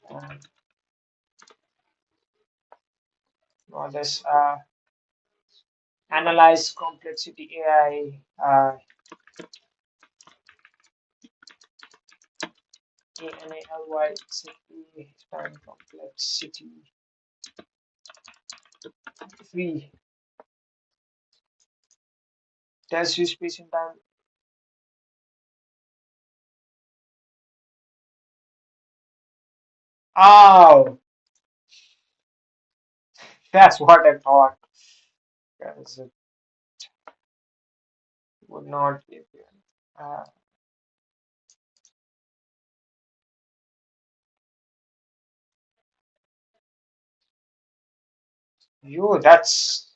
and all this analyze complexity AI ANALY simply span complexity free test use space in time. Oh, that's what I thought. Because it would not give you. Uh, you, that's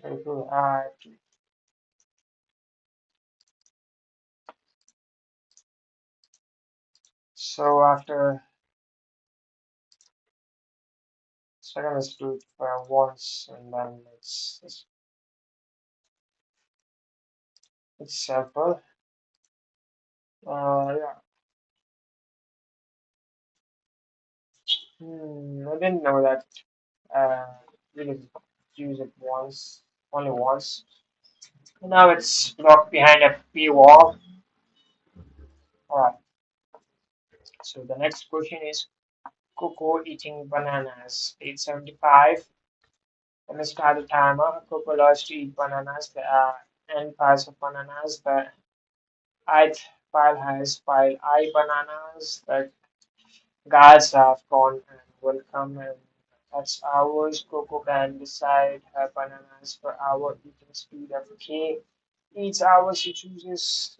very cool. So after second is do it for once and then it's simple. Yeah. I didn't know that. Uh, we could use it once, only once. Now it's locked behind a paywall. Alright, so the next question is Coco eating bananas. 875. Let me start the timer. Coco loves to eat bananas. There are n piles of bananas. The ith pile has pile I bananas. The guards have gone and will come and that's ours. Coco can decide her bananas per hour eating speed of K. Each hour she chooses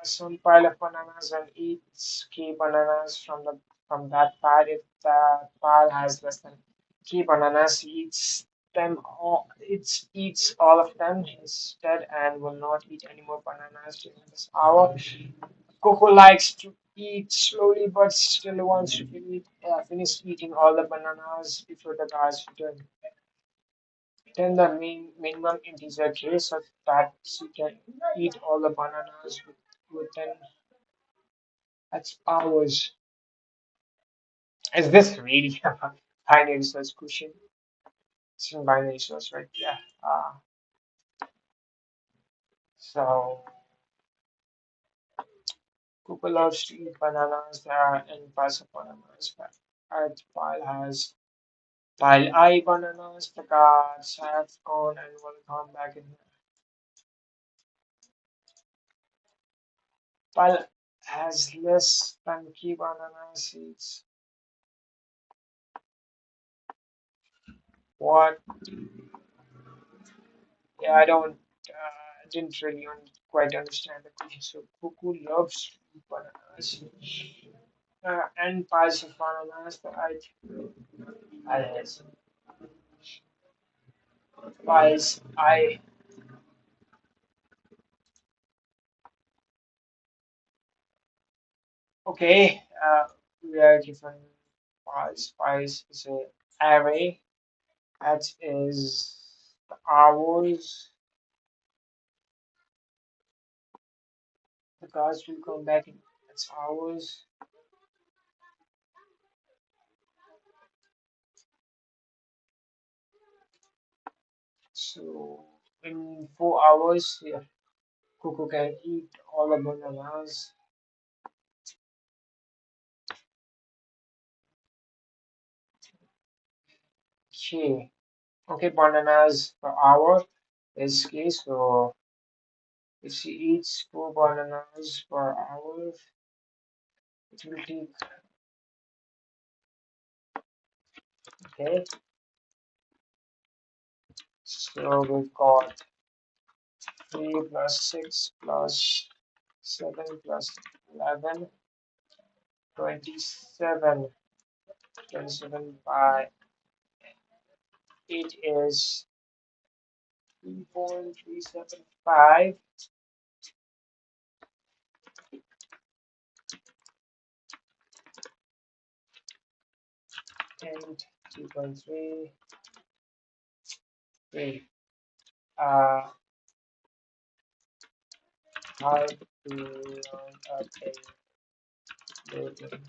some pile of bananas and eats K bananas from that pile. If the pile has less than K bananas, she eats them all. It eats all of them instead and will not eat any more bananas during this hour. Coco likes to eat slowly but still wants to finish eating all the bananas before the guys return. Then the minimum integer k so that she can eat all the bananas within that's hours. Is this really a binary search question? It's in binary search, right? Yeah. So Coco loves to eat bananas. There are n piles of bananas, but earth pile has pile I bananas. The guards have gone and will come back in. Pile has less than key banana seeds. What? Yeah, I don't, didn't really quite understand the question. So Cuckoo loves to eat bananas and piles of bananas. I piles I okay. We are given piles. Piles is a array. That is the hours. The guards will come back in its hours. So in 4 hours, yeah, Cuckoo can eat all the bananas. Okay. Okay, bananas per hour is K. So if she eats 4 bananas per hour, it will take Okay, so we've got 3 plus 6 plus 7 plus 11, 27. 27 by 8 is 3.375, and 2.33. Uh, how to learn a building pattern.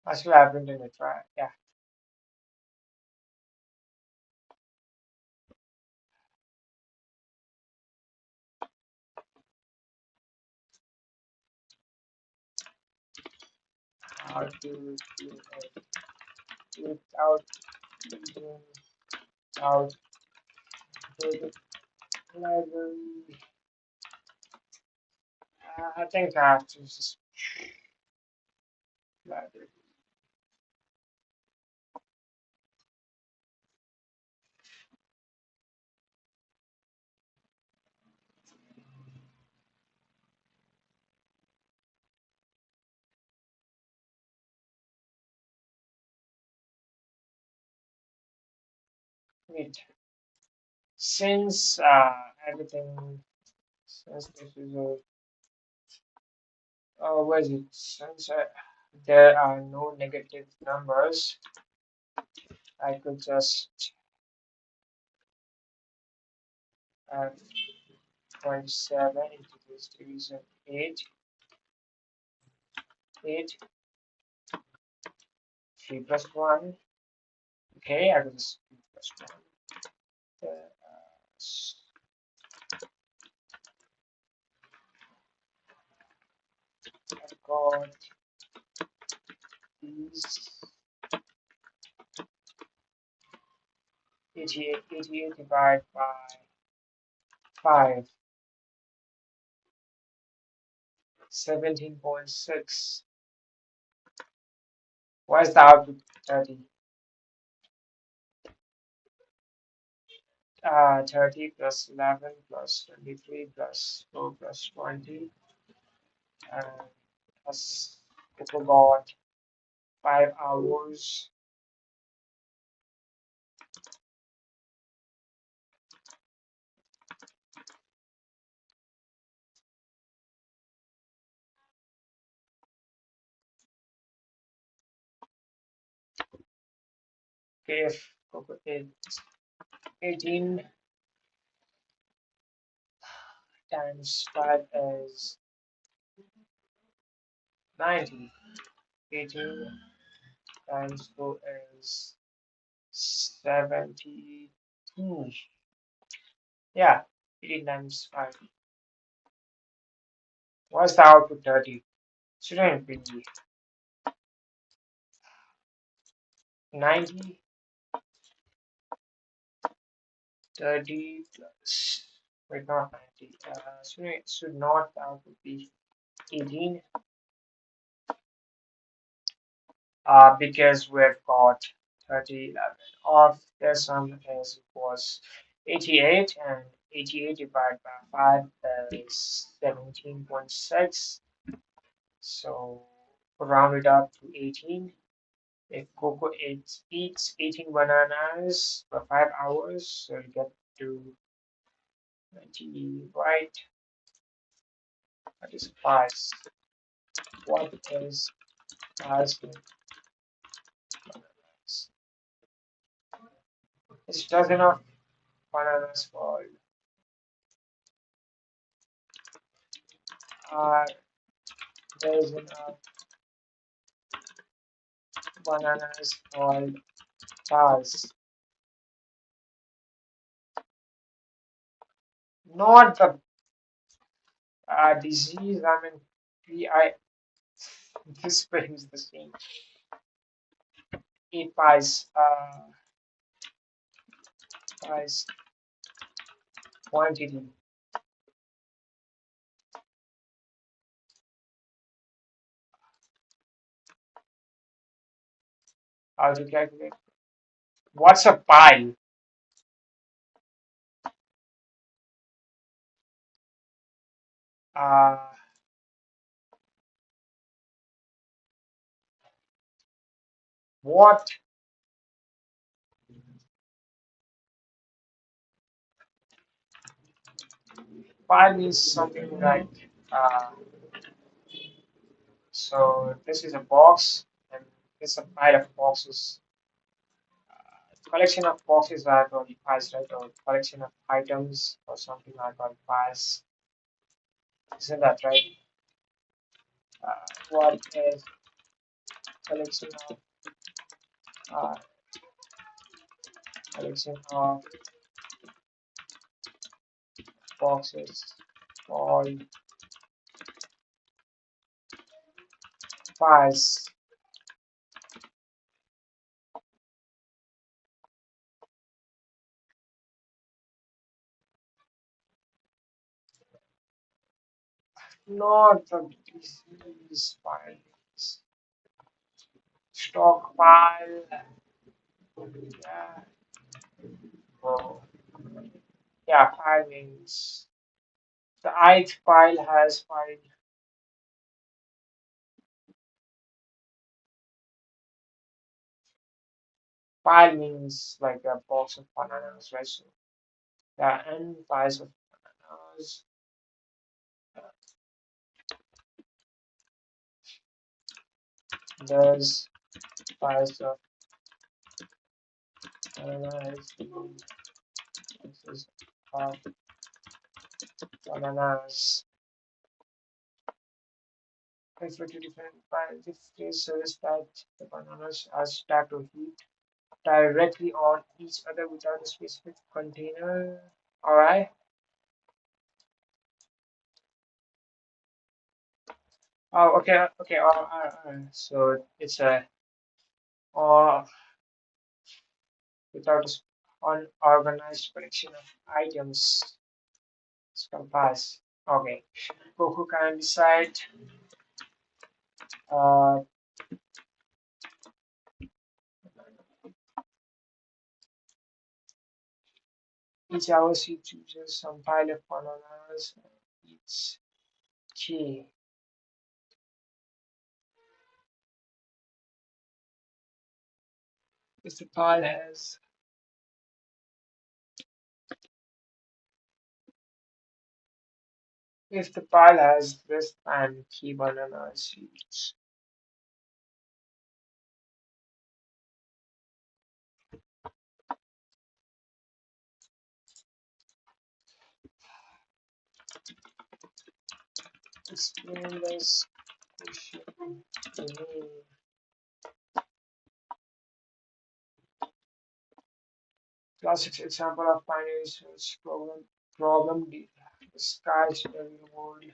I still haven't done it, right? Yeah. How to do it without using out the library. I think I have to just library. Wait. Since everything, since this is a, what is it? Since there are no negative numbers, I could just add 27 into this division 8, 8, 3 plus 1. Okay, I will just 3 plus 1. I've got these 88 divided by 5, 17.6. Why is the output 30? 30 plus 11 plus 23 plus 4 plus 20, and plus we got 5 hours. Okay, if Coco is 18 times 5 is 90. 18 times 4 is 72. Yeah, 18 times 5. What's the output 30? Shouldn't it be 90? 30 plus, wait, not 90. Should not the output be 18? Because we've got 30, 11 off. There's some as it was 88, and 88 divided by 5 is 17.6. So round it up to 18. If Coco eats 18 bananas for 5 hours, so you get to 20, right? That is price. What is price in bananas? It's dozen of bananas for dozen of bananas called Charles. Not the disease. I mean, I this brings the same. Eight pies. Pies quantity. How to calculate? What's a pile? Uh, what pile is something like so this is a box and this is a pile of boxes. Collection of boxes are called piles, right? Or collection of items or something are called piles. Isn't that right? Uh, what is collection of uh, collection of boxes called piles? Not the disease piles. Stockpile. Yeah. Oh. Yeah, pile means the ith pile has pile. Pile means like a box of bananas, right? So there are n piles of bananas. There's piles of bananas. Pieces of bananas. Refer to different piles. This phrase suggests that the bananas are stacked or heaped directly on each other without a specific container. All right. Oh, okay, okay. So it's a uh, without unorganized collection of items. It's compass. Okay. Coco can decide uh, each hour she chooses some pile of bananas. Each key. If the pile has if the pile has this and key bananas each. Explain this question to me. Classic example of binary search problem describes the real world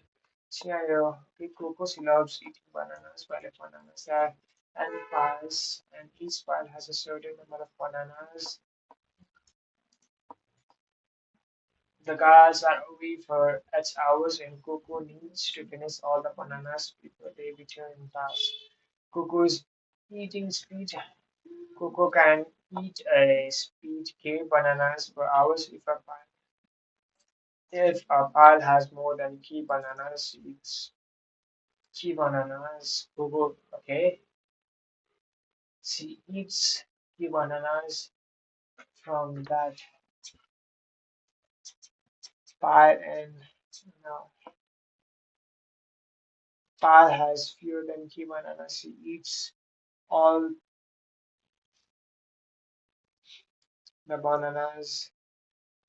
scenario. Big Coco loves eating bananas, while if bananas have n piles and each pile has a certain number of bananas. The guards are away for 8 hours and Coco needs to finish all the bananas before they return in class. Coco's eating speed. Coco can eat a speed K bananas per hours if a pile has more than key bananas, it's key bananas. Coco, okay. She eats key bananas from that pile and now pile has fewer than key bananas. She eats all the bananas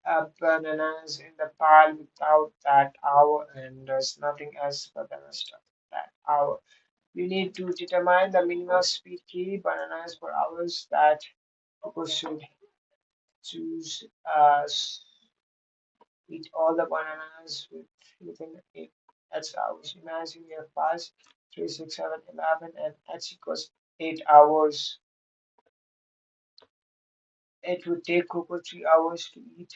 in the pile without that hour and does nothing else but the rest of that hour. You need to determine the minimum speed key bananas per hours that people should choose eat all the bananas within 8 hours. Imagine your fast 3, 6, 7, 11, and x equals 8 hours. It would take Coco 3 hours to eat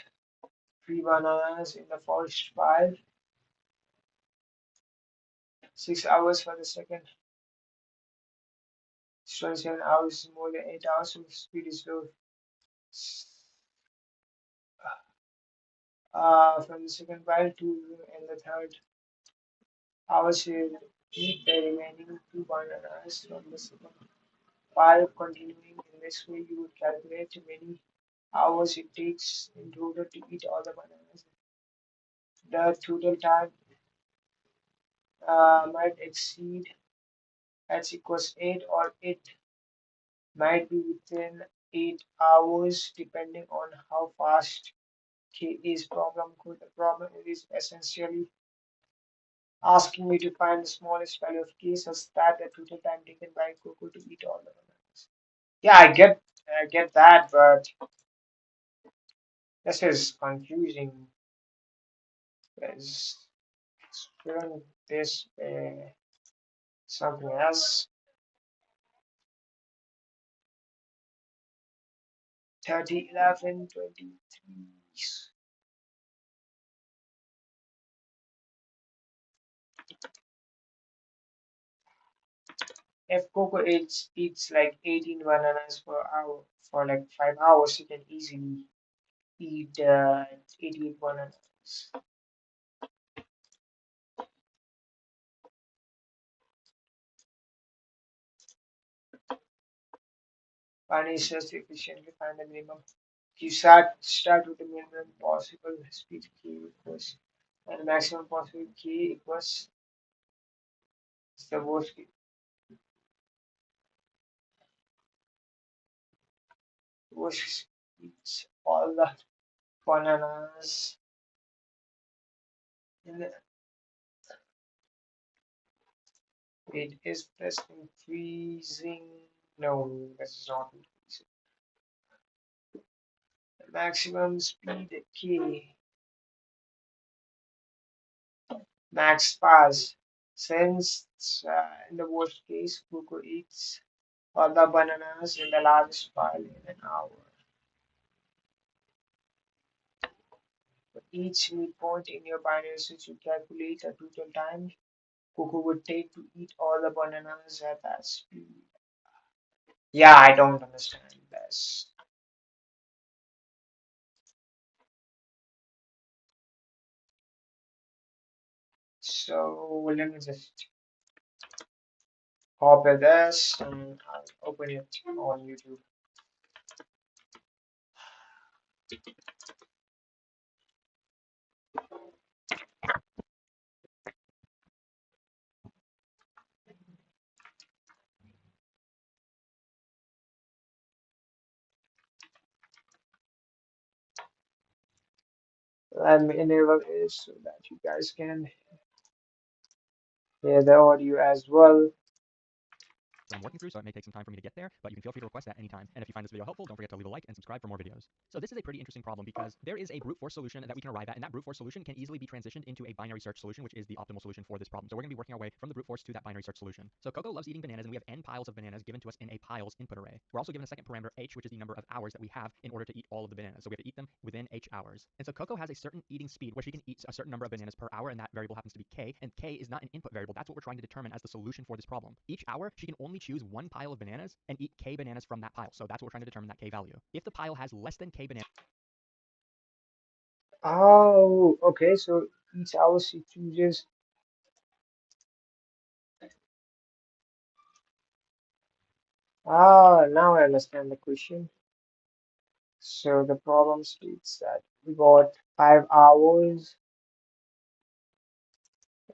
3 bananas in the first pile, 6 hours for the second. 27 hours is more than 8 hours, so speed is low. From the second while to and the third hours will eat the remaining two bananas from the second while. Continuing in this way, you would calculate how many hours it takes in total to eat all the bananas. The total time might exceed x equals 8, or it might be within 8 hours depending on how fast K is problem code. The problem is essentially asking me to find the smallest value of K such that the total time taken by Coco to eat all the bananas. Yeah, I get that, but this is confusing. Is shouldn't this be something else? 30, 11, 23. If Coco eats like 18 bananas per hour for like 5 hours, he can easily eat 88 bananas. One is just efficiently find the minimum. You start with the minimum possible speed k equals and the maximum possible k equals the worst eats all the bananas in the, it is this increasing. No, this is not increasing. The maximum speed k max pass. Since in the worst case, Coco eats all the bananas in the largest pile in an hour. For each midpoint in your binary search, you calculate the total time Coco would take to eat all the bananas at that speed. Yeah, I don't understand this. So let me just copy this and I'll open it on YouTube. Let me enable it so that you guys can hear the audio as well. that I'm working through, so it may take some time for me to get there, but you can feel free to request that anytime. And if you find this video helpful, don't forget to leave a like and subscribe for more videos. So this is a pretty interesting problem because there is a brute force solution that we can arrive at, and that brute force solution can easily be transitioned into a binary search solution, which is the optimal solution for this problem. So we're going to be working our way from the brute force to that binary search solution. So Coco loves eating bananas, and we have n piles of bananas given to us in a piles input array. We're also given a second parameter h, which is the number of hours that we have in order to eat all of the bananas. So we have to eat them within h hours. And so Coco has a certain eating speed where she can eat a certain number of bananas per hour, and that variable happens to be k, and k is not an input variable. That's what we're trying to determine as the solution for this problem. Each hour, she can only choose one pile of bananas and eat k bananas from that pile. So that's what we're trying to determine, that k value. If the pile has less than k bananas, Oh, okay. So each hour she chooses. Ah, now I understand the question. So the problem states that we got 5 hours.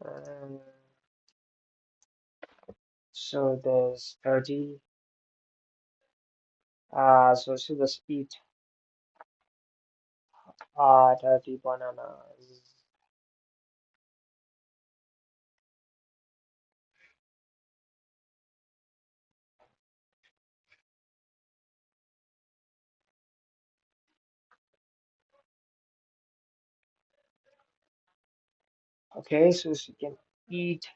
Um, so there's 30. So she just eat 30 bananas. Okay, so she can eat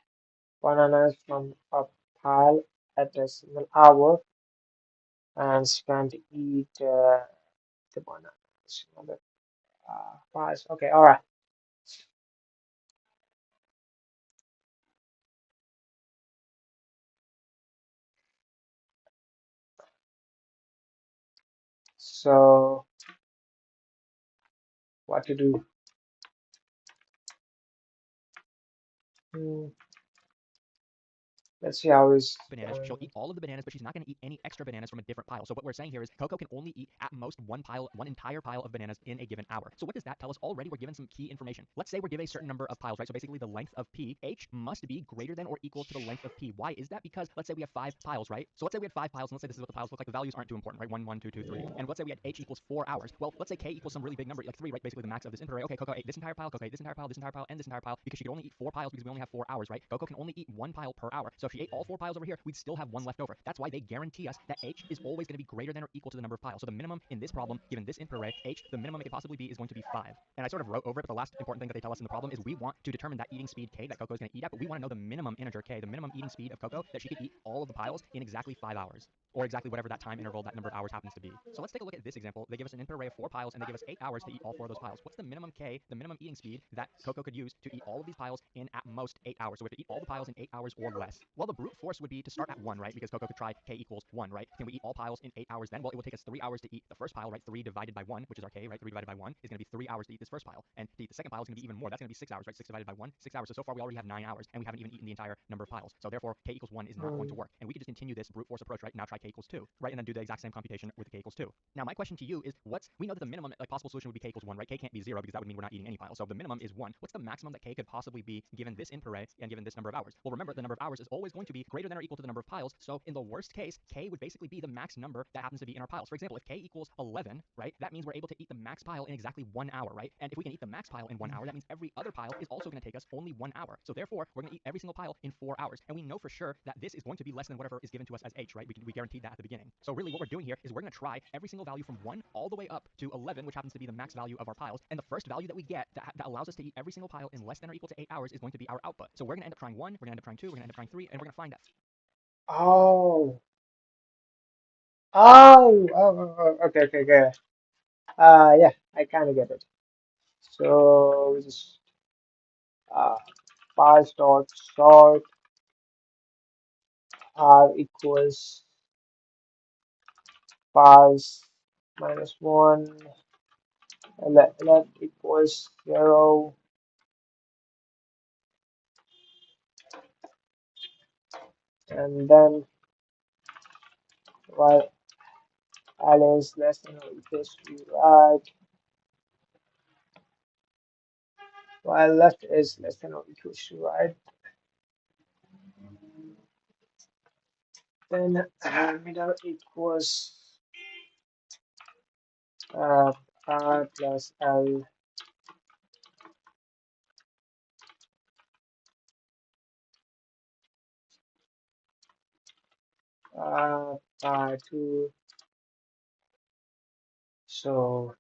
bananas from a pile at a single hour, and she can't eat the bananas from the piles. Okay, all right. So what to do? Hmm, let's see how is bananas. She'll eat all of the bananas, but she's not going to eat any extra bananas from a different pile. So what we're saying here is Coco can only eat at most one entire pile of bananas in a given hour. So what does that tell us? Already we're given some key information. Let's say we're given a certain number of piles, right? So basically the length of P, H must be greater than or equal to the length of P. Why is that? Because let's say we have 5 piles, right? So let's say we had 5 piles, and let's say this is what the piles look like. The values aren't too important, right? 1, 1, 2, 2, 3. And let's say we had H equals 4 hours. Well, let's say K equals some really big number, like 3, right? Basically the max of this input array. Okay, Coco ate this entire pile, Coco ate this entire pile, this entire pile, and this entire pile, because she could only eat 4 piles because we only have 4 hours, right? Coco can only eat 1 pile per hour. So if she ate all 4 piles over here, we'd still have one left over. That's why they guarantee us that H is always going to be greater than or equal to the number of piles. So the minimum in this problem, given this input array, H, the minimum it could possibly be is going to be 5. And I sort of wrote over it, but the last important thing that they tell us in the problem is we want to determine that eating speed K that Coco is going to eat at, but we want to know the minimum integer K, the minimum eating speed of Coco that she could eat all of the piles in exactly 5 hours, or exactly whatever that time interval, that number of hours happens to be. So let's take a look at this example. They give us an input array of 4 piles, and they give us 8 hours to eat all 4 of those piles. What's the minimum K, the minimum eating speed that Coco could use to eat all of these piles in at most 8 hours? So we have to eat all the piles in 8 hours or less. Well, the brute force would be to start at 1, right? Because Coco could try K equals 1, right? Can we eat all piles in 8 hours then? Well, it will take us 3 hours to eat the first pile, right? 3 divided by 1, which is our K, right? 3 divided by 1 is going to be 3 hours to eat this first pile. And to eat the second pile is going to be even more. That's going to be 6 hours, right? 6 divided by 1, 6 hours. So far we already have 9 hours, and we haven't even eaten the entire number of piles. So therefore, K equals 1 is not going to hmm, work. And we could just continue this brute force approach, right? Now try K equals 2, right? And then do the exact same computation with K equals 2. Now my question to you is, we know that the minimum like possible solution would be K equals 1, right? K can't be 0 because that would mean we're not eating any pile. So the minimum is 1. What's the maximum that K could possibly be given this input array and given this number of hours? Well, remember, the number of hours is always going to be greater than or equal to the number of piles. So in the worst case, K would basically be the max number that happens to be in our piles. For example, if K equals 11, right, that means we're able to eat the max pile in exactly 1 hour, right? And if we can eat the max pile in 1 hour, that means every other pile is also going to take us only 1 hour. So therefore, we're going to eat every single pile in 4 hours. And we know for sure that this is going to be less than whatever is given to us as H, right? We guaranteed that at the beginning. So really what we're doing here is we're going to try every single value from 1 all the way up to 11, which happens to be the max value of our piles. And the first value that we get that allows us to eat every single pile in less than or equal to 8 hours is going to be our output. So we're going to end up trying 1, we're going to end up trying 2, we're going to end up trying 3, and we're going to find that. oh, okay, okay, okay. Yeah, I kind of get it. So we just uh, parse dot sort r equals parse -1, let equals 0, and then while L is less than or equals to right, while left is less than or equals to right, then middle equals uh, r plus L by 2. So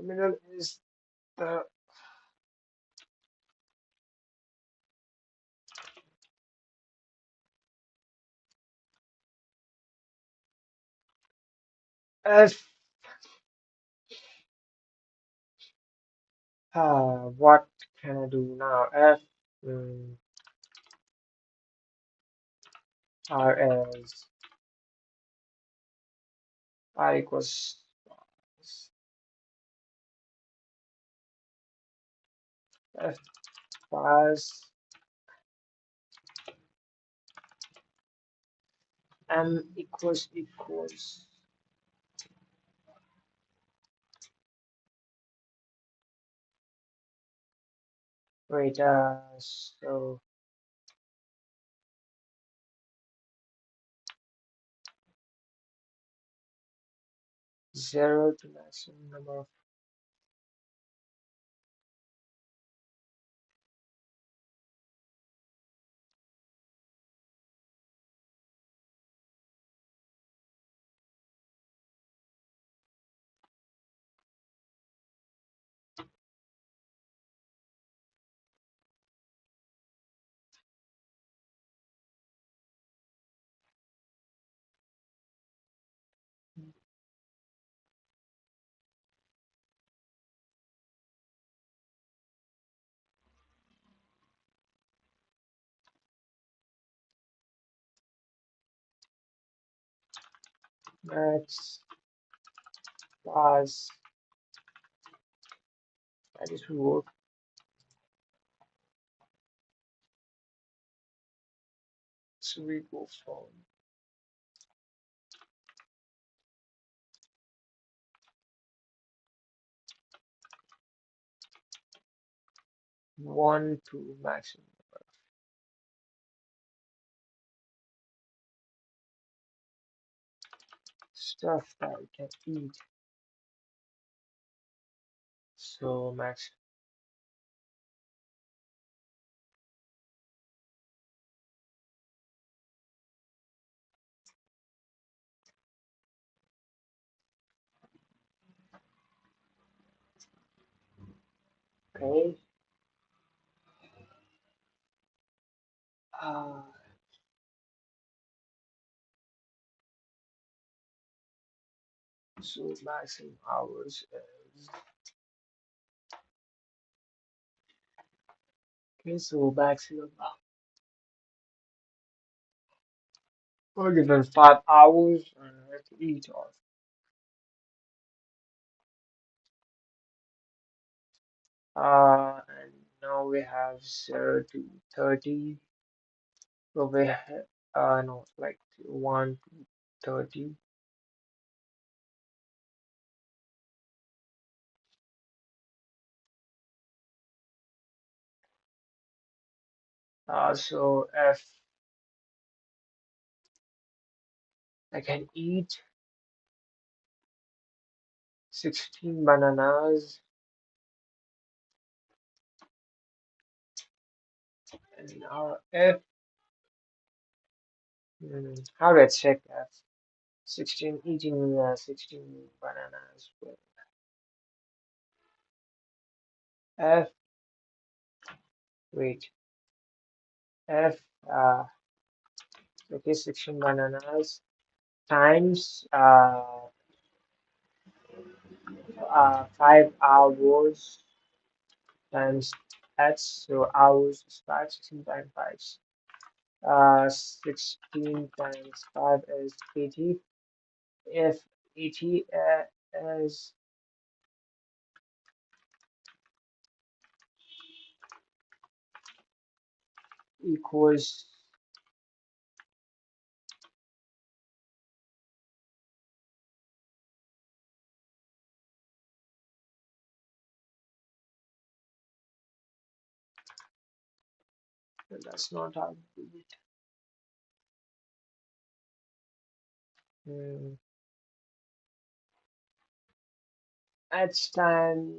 middle is the F. What can I do now? F mm, R as I equals F plus M equals wait so 0 to maximum number of max plus, that is work. So we go from 1 to maximum stuff that we can eat. So max, okay. Uh, so maximum hours is, okay, so maximum, we're given 5 hours and I have to eat off. And now we have 0 to 30. So we have, no, like 1 to 30. So if I can eat 16 bananas, and if, how do I check that? 16, eating 16 bananas with F, wait, F, okay, 16 bananas times 5 hours times H, so hours is 5, 16 times 5. 16 times 5 is 80. If 80 is equals, that's not how to do it. Hmm. H time,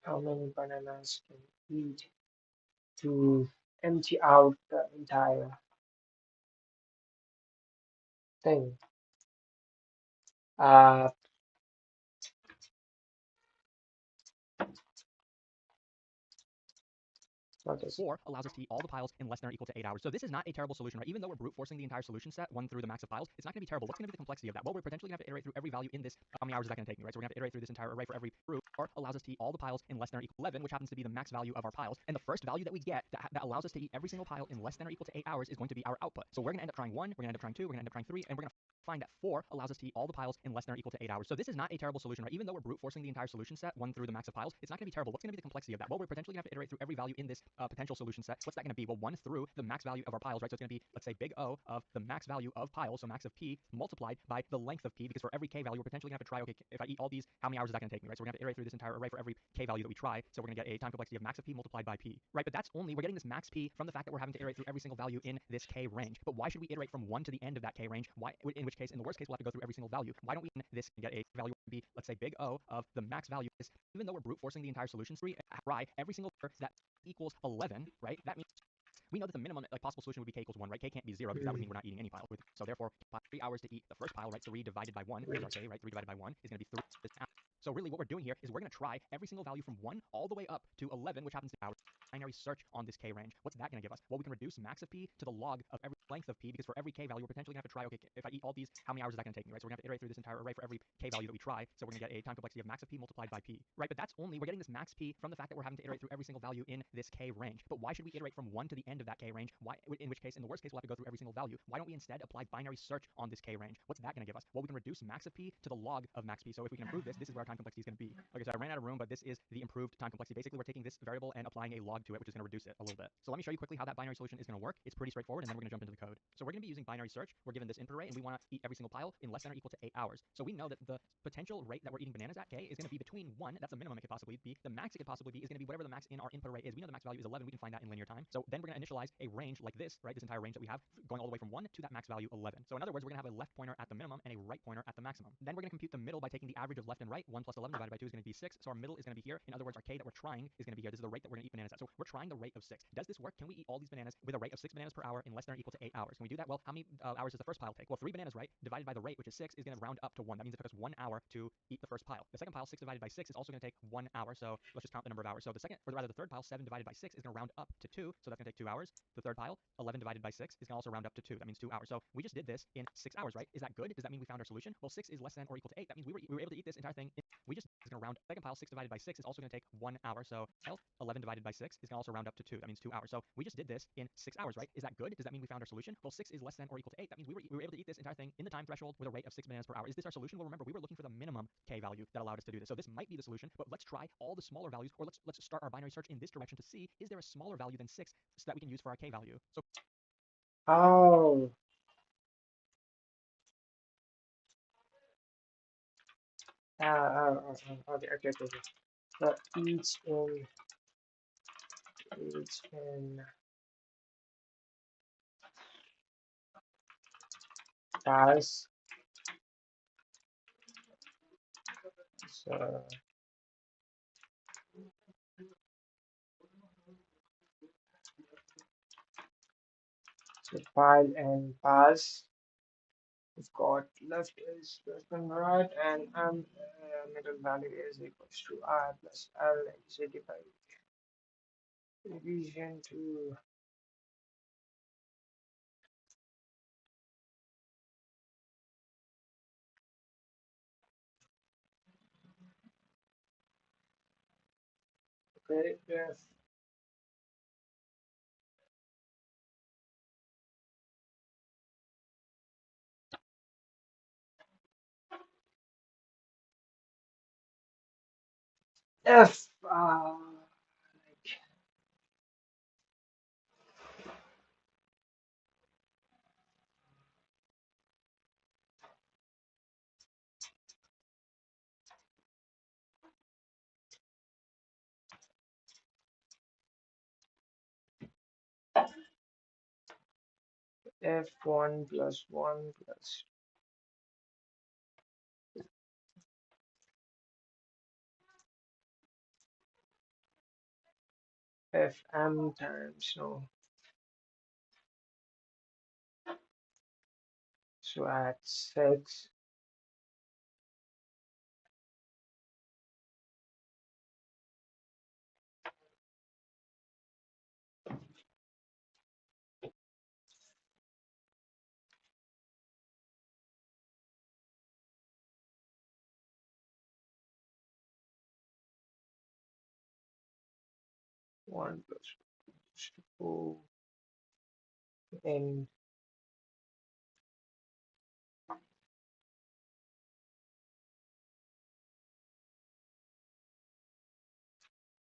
how many bananas can you eat to empty out the entire thing? Uh, what is it? 4 allows us to eat all the piles in less than or equal to 8 hours. So this is not a terrible solution, right? Even though we're brute forcing the entire solution set, 1 through the max of piles, it's not going to be terrible. What's going to be the complexity of that? Well, we're potentially going to have to iterate through every value in this. How many hours is that going to take me, right? So we're going to have to iterate through this entire array for every group. 4 allows us to eat all the piles in less than or equal to 11, which happens to be the max value of our piles. And the first value that we get that allows us to eat every single pile in less than or equal to 8 hours is going to be our output. So we're going to end up trying 1, we're going to end up trying 2, we're going to end up trying 3, and we're going to find that 4 allows us to eat all the piles in less than or equal to 8 hours. So this is not a terrible solution, right? Even though we're brute forcing the entire solution set, 1 through the max of piles, it's not going to be terrible. What's going to be the complexity of that? Well, we're potentially going to have to iterate through every value in this potential solution set. What's that going to be? Well, 1 through the max value of our piles, right? So it's going to be, let's say, big O of the max value of piles, so max of P, multiplied by the length of P, because for every K value, we're potentially going to have to try, okay, if I eat all these, how many hours is that going to take me, right? So we're going to have to iterate through this entire array for every K value that we try. So we're going to get a time complexity of max of P multiplied by P, right? But that's only, we're getting this max P from the fact that we're having to iterate through every single value in this K range. But why should we iterate from 1 to the end of that K range? Why, in which case, in the worst case, we'll have to go through every single value. Why don't we in this get a value be, let's say, big O of the max value is, even though we're brute forcing the entire solution tree, try every single that equals 11, right? That means we know that the minimum like possible solution would be k equals 1, right? K can't be 0 because that would mean we're not eating any pile. So therefore, 3 hours to eat the first pile, right? 3 divided by 1 is our k, right? 3 divided by 1 is going to be 3. So really what we're doing here is we're going to try every single value from 1 all the way up to 11, which happens to be our binary search on this k range. What's that going to give us? Well, we can reduce max of p to the log of every length of p, because for every k value, we're potentially going to have to try, okay, if I eat all these, how many hours is that going to take me, right? So we're going to have to iterate through this entire array for every k value that we try. So we're going to get a time complexity of max of p multiplied by p, right? But that's only, we're getting this max p from the fact that we're having to iterate through every single value in this k range. But why should we iterate from 1 to the end of that k range? Why, in which case, in the worst case, we'll have to go through every single value. Why don't we instead apply binary search on this k range? What's that going to give us? Well, we can reduce max of p to the log of max p. So if we can improve this, this is where our time complexity is going to be. Okay, so I ran out of room, but this is the improved time complexity. Basically, we're taking this variable and applying a log to it, which is going to reduce it a little bit. So let me show you quickly how that binary solution is going to work. It's pretty straightforward, and then we're going to jump into the code. So we're going to be using binary search. We're given this input array, and we want to eat every single pile in less than or equal to 8 hours. So we know that the potential rate that we're eating bananas at, k, is going to be between 1, that's the minimum it could possibly be. The max it could possibly be is going to be whatever the max in our input array is. We know the max value is 11. We can find that in linear time. So then we're going to initialize a range like this, right? This entire range that we have going all the way from 1 to that max value 11. So in other words, we're going to have a left pointer at the minimum and a right pointer at the maximum. Then we're going to compute the middle by taking the average of left and right. 1 plus 11 divided by 2 is going to be 6. So our middle is going to be here. In other words, our k that we're trying is going to be here. This is the rate that we're going to eat bananas at. So we're trying the rate of 6. Does this work? Can we eat all these bananas with a rate of 6 bananas per hour in less than or equal to 8 hours? Can we do that? Well, how many hours does the first pile take? Well, 3 bananas, right, divided by the rate, which is 6, is going to round up to 1. That means it took us 1 hour to eat the first pile. The second pile, 6 divided by 6, is also going to take 1 hour. So let's just count the number of hours. So the second, or rather the third pile, 7 divided by 6, is going to round up to 2. So that's going to take 2 hours. The third pile, 11 divided by 6, is going to also round up to 2. That means 2 hours. So we just did this in 6 hours, right? Is that good? Does that mean we found our solution? Well, 6 is less than or equal to 8. That means we were able to eat this entire thing in, we just is going to round. Second pile, 6 divided by 6, is also going to take 1 hour. So 11 divided by 6 is going to also round up to 2. That means 2 hours. So we just did this in 6 hours, right? Is that good? Does that mean we found our solution? Well, 6 is less than or equal to 8. That means we were able to eat this entire thing in the time threshold with a rate of 6 bananas per hour. Is this our solution? Well, remember, we were looking for the minimum k value that allowed us to do this. So this might be the solution, but let's try all the smaller values, or let's start our binary search in this direction to see, is there a smaller value than 6 so that we can use for our k value? So Oh, okay. So each in tiles. So file and pass. We've got left is less than right, and middle value is equals to I plus L equals by division to okay, if f1 plus 1 plus fm times no, so at 6 1 plus 2 in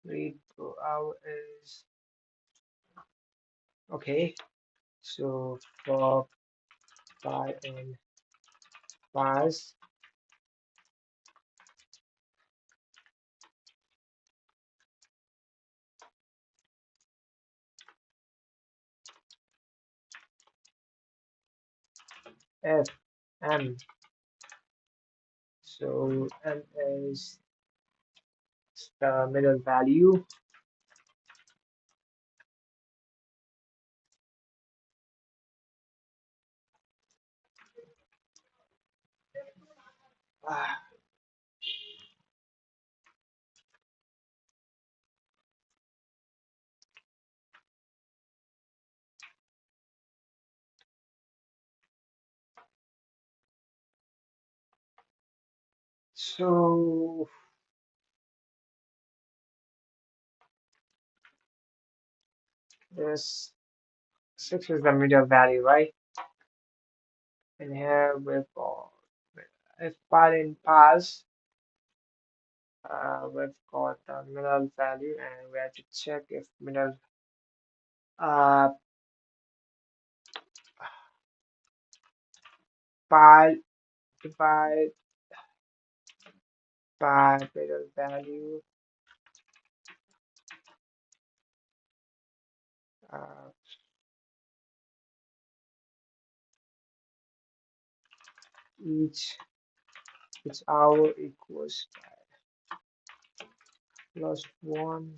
read to out is okay. So for by and pass fm. So m is the middle value. Ah, So this 6 is the middle value, right? And here we've got if file in pass, we've got the middle value, and we have to check if middle uh file divide by middle value. Uh, each hour equals plus one.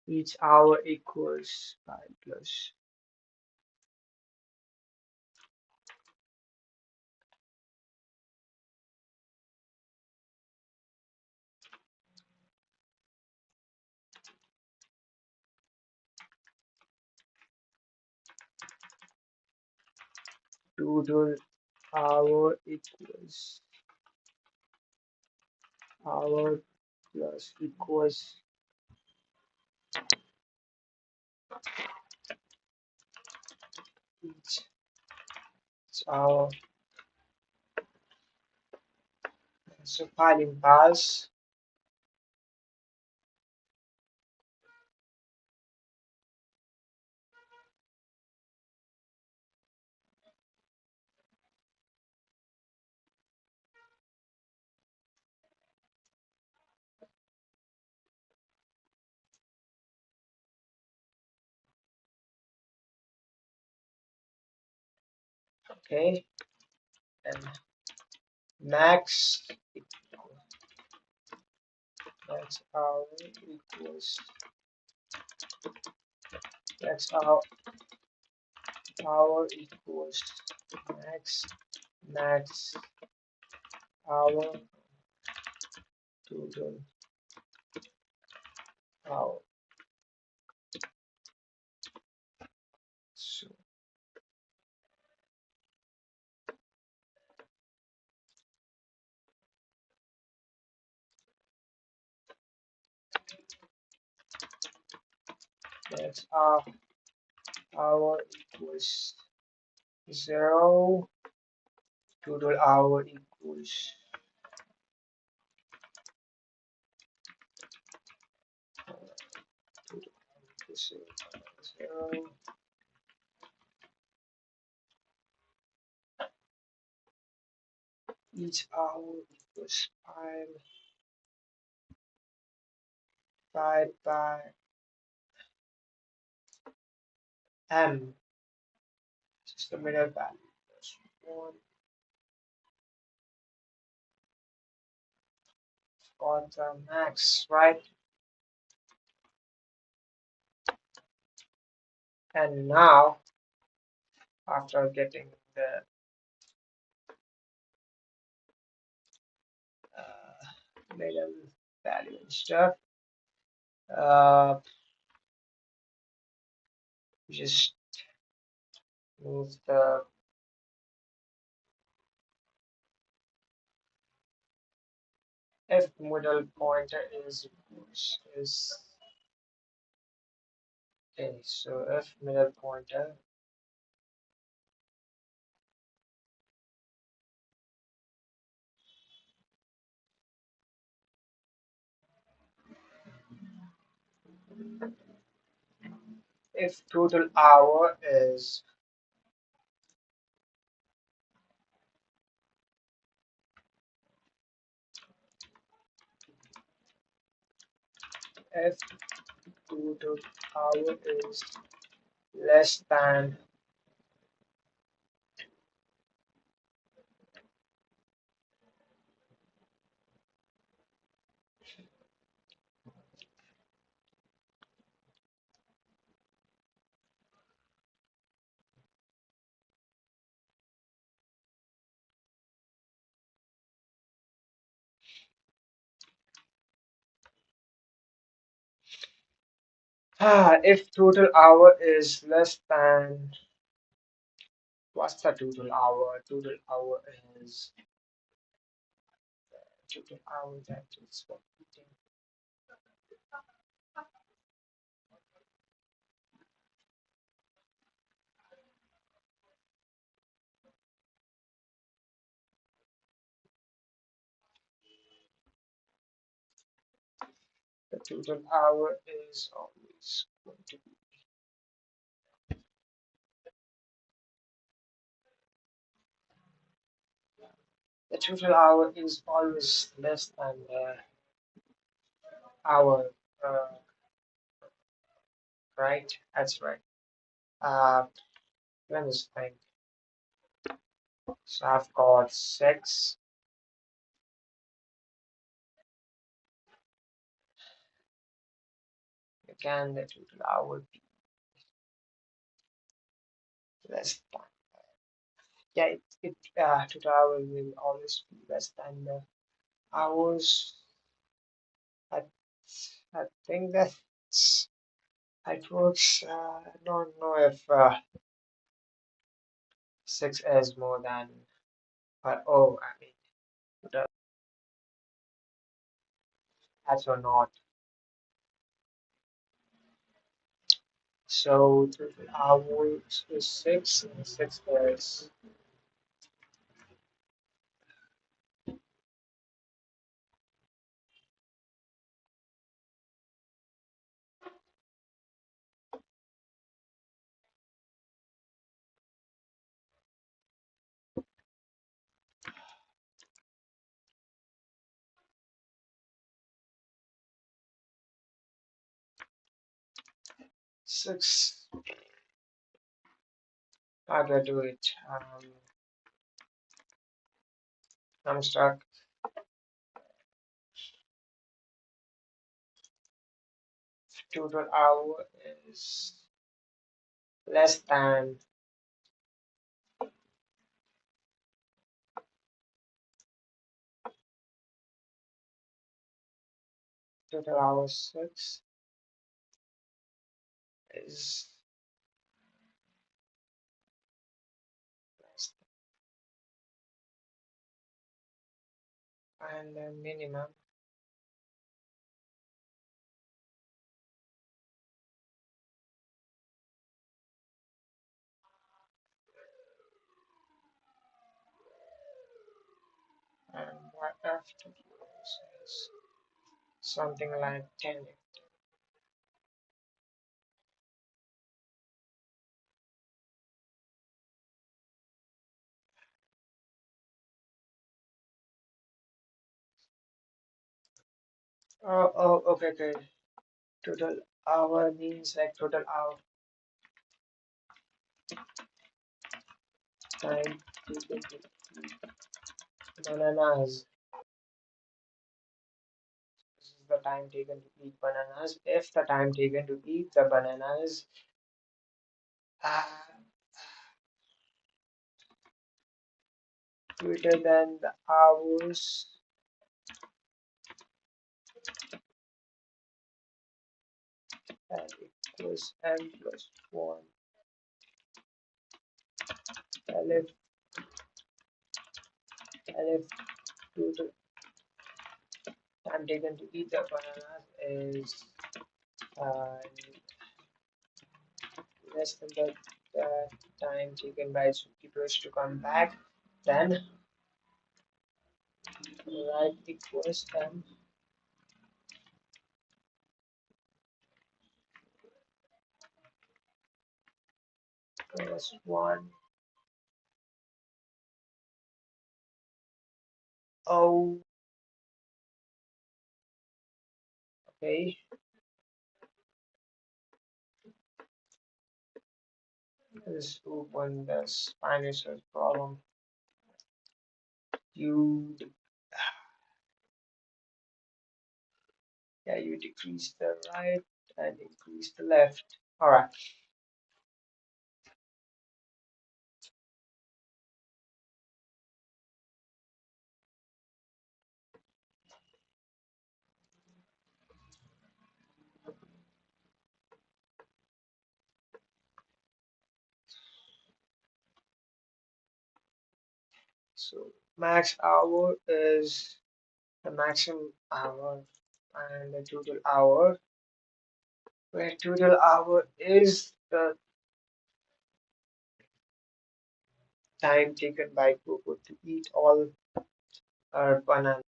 Each hour equals 5 plus total hour equals hour plus equals each hour. So filing pass. Okay, and max max hour equals max hour equals max hour total hour. So max hour equals 0. Total hour equals total hour equals 0. Each hour equals 5 divided by m, which is the middle value, plus 1 on the max, right? And now, after getting the middle value and stuff, uh, just move the if middle pointer is okay. So if middle pointer if total hour is if total hour is less than if total hour is less than what's the total hour? Total hour is total hour that is completing. The total hour is always going to be the total hour is always less than the hour, uh, right? That's right. Uh, let me think. So I've got 6. Again, the total hour be less than. Yeah, total hour will always be less than the hours. I, I think that it works. I don't know if 6 is more than, oh, I mean, the- that's or not. So total hours is 6, and 6 is 6. How do I do it? I'm stuck. Total hour is less than total hour 6 is less than the minimum. And what after is something like 10. Okay, okay. Total hour means like total hour time taken to eat bananas. This is the time taken to eat bananas. If the time taken to eat the bananas are greater than the hours that equals m plus 1. And if total time taken to eat the bananas is uh, less than the time taken by zookeepers to come back, then right equals m plus 1. Oh, okay. Let's open the spinal search problem. You, yeah, you decrease the right and increase the left. All right. So max hour is the maximum hour and the total hour, where total hour is the time taken by Coco to eat all her bananas.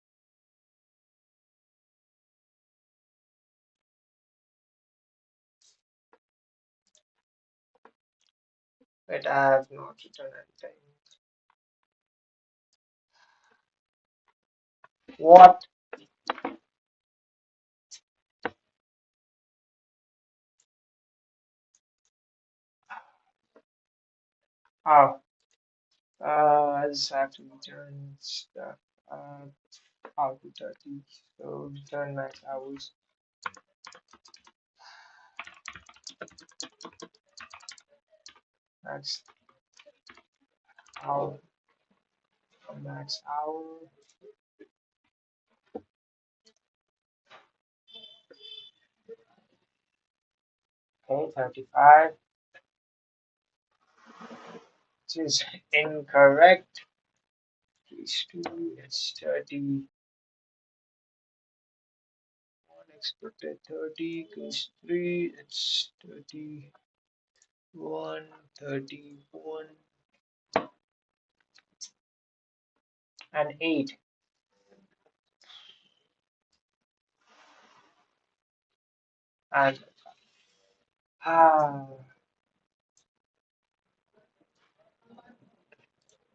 But I have not written anything. What? Oh, I just have to return stuff uh, out to 30. So return max hours. Max hour. Max hour. Okay, 35. Which is incorrect. Please do. It's 30. One expected 30 goes 3. It's 31, 31, and 8. And ah,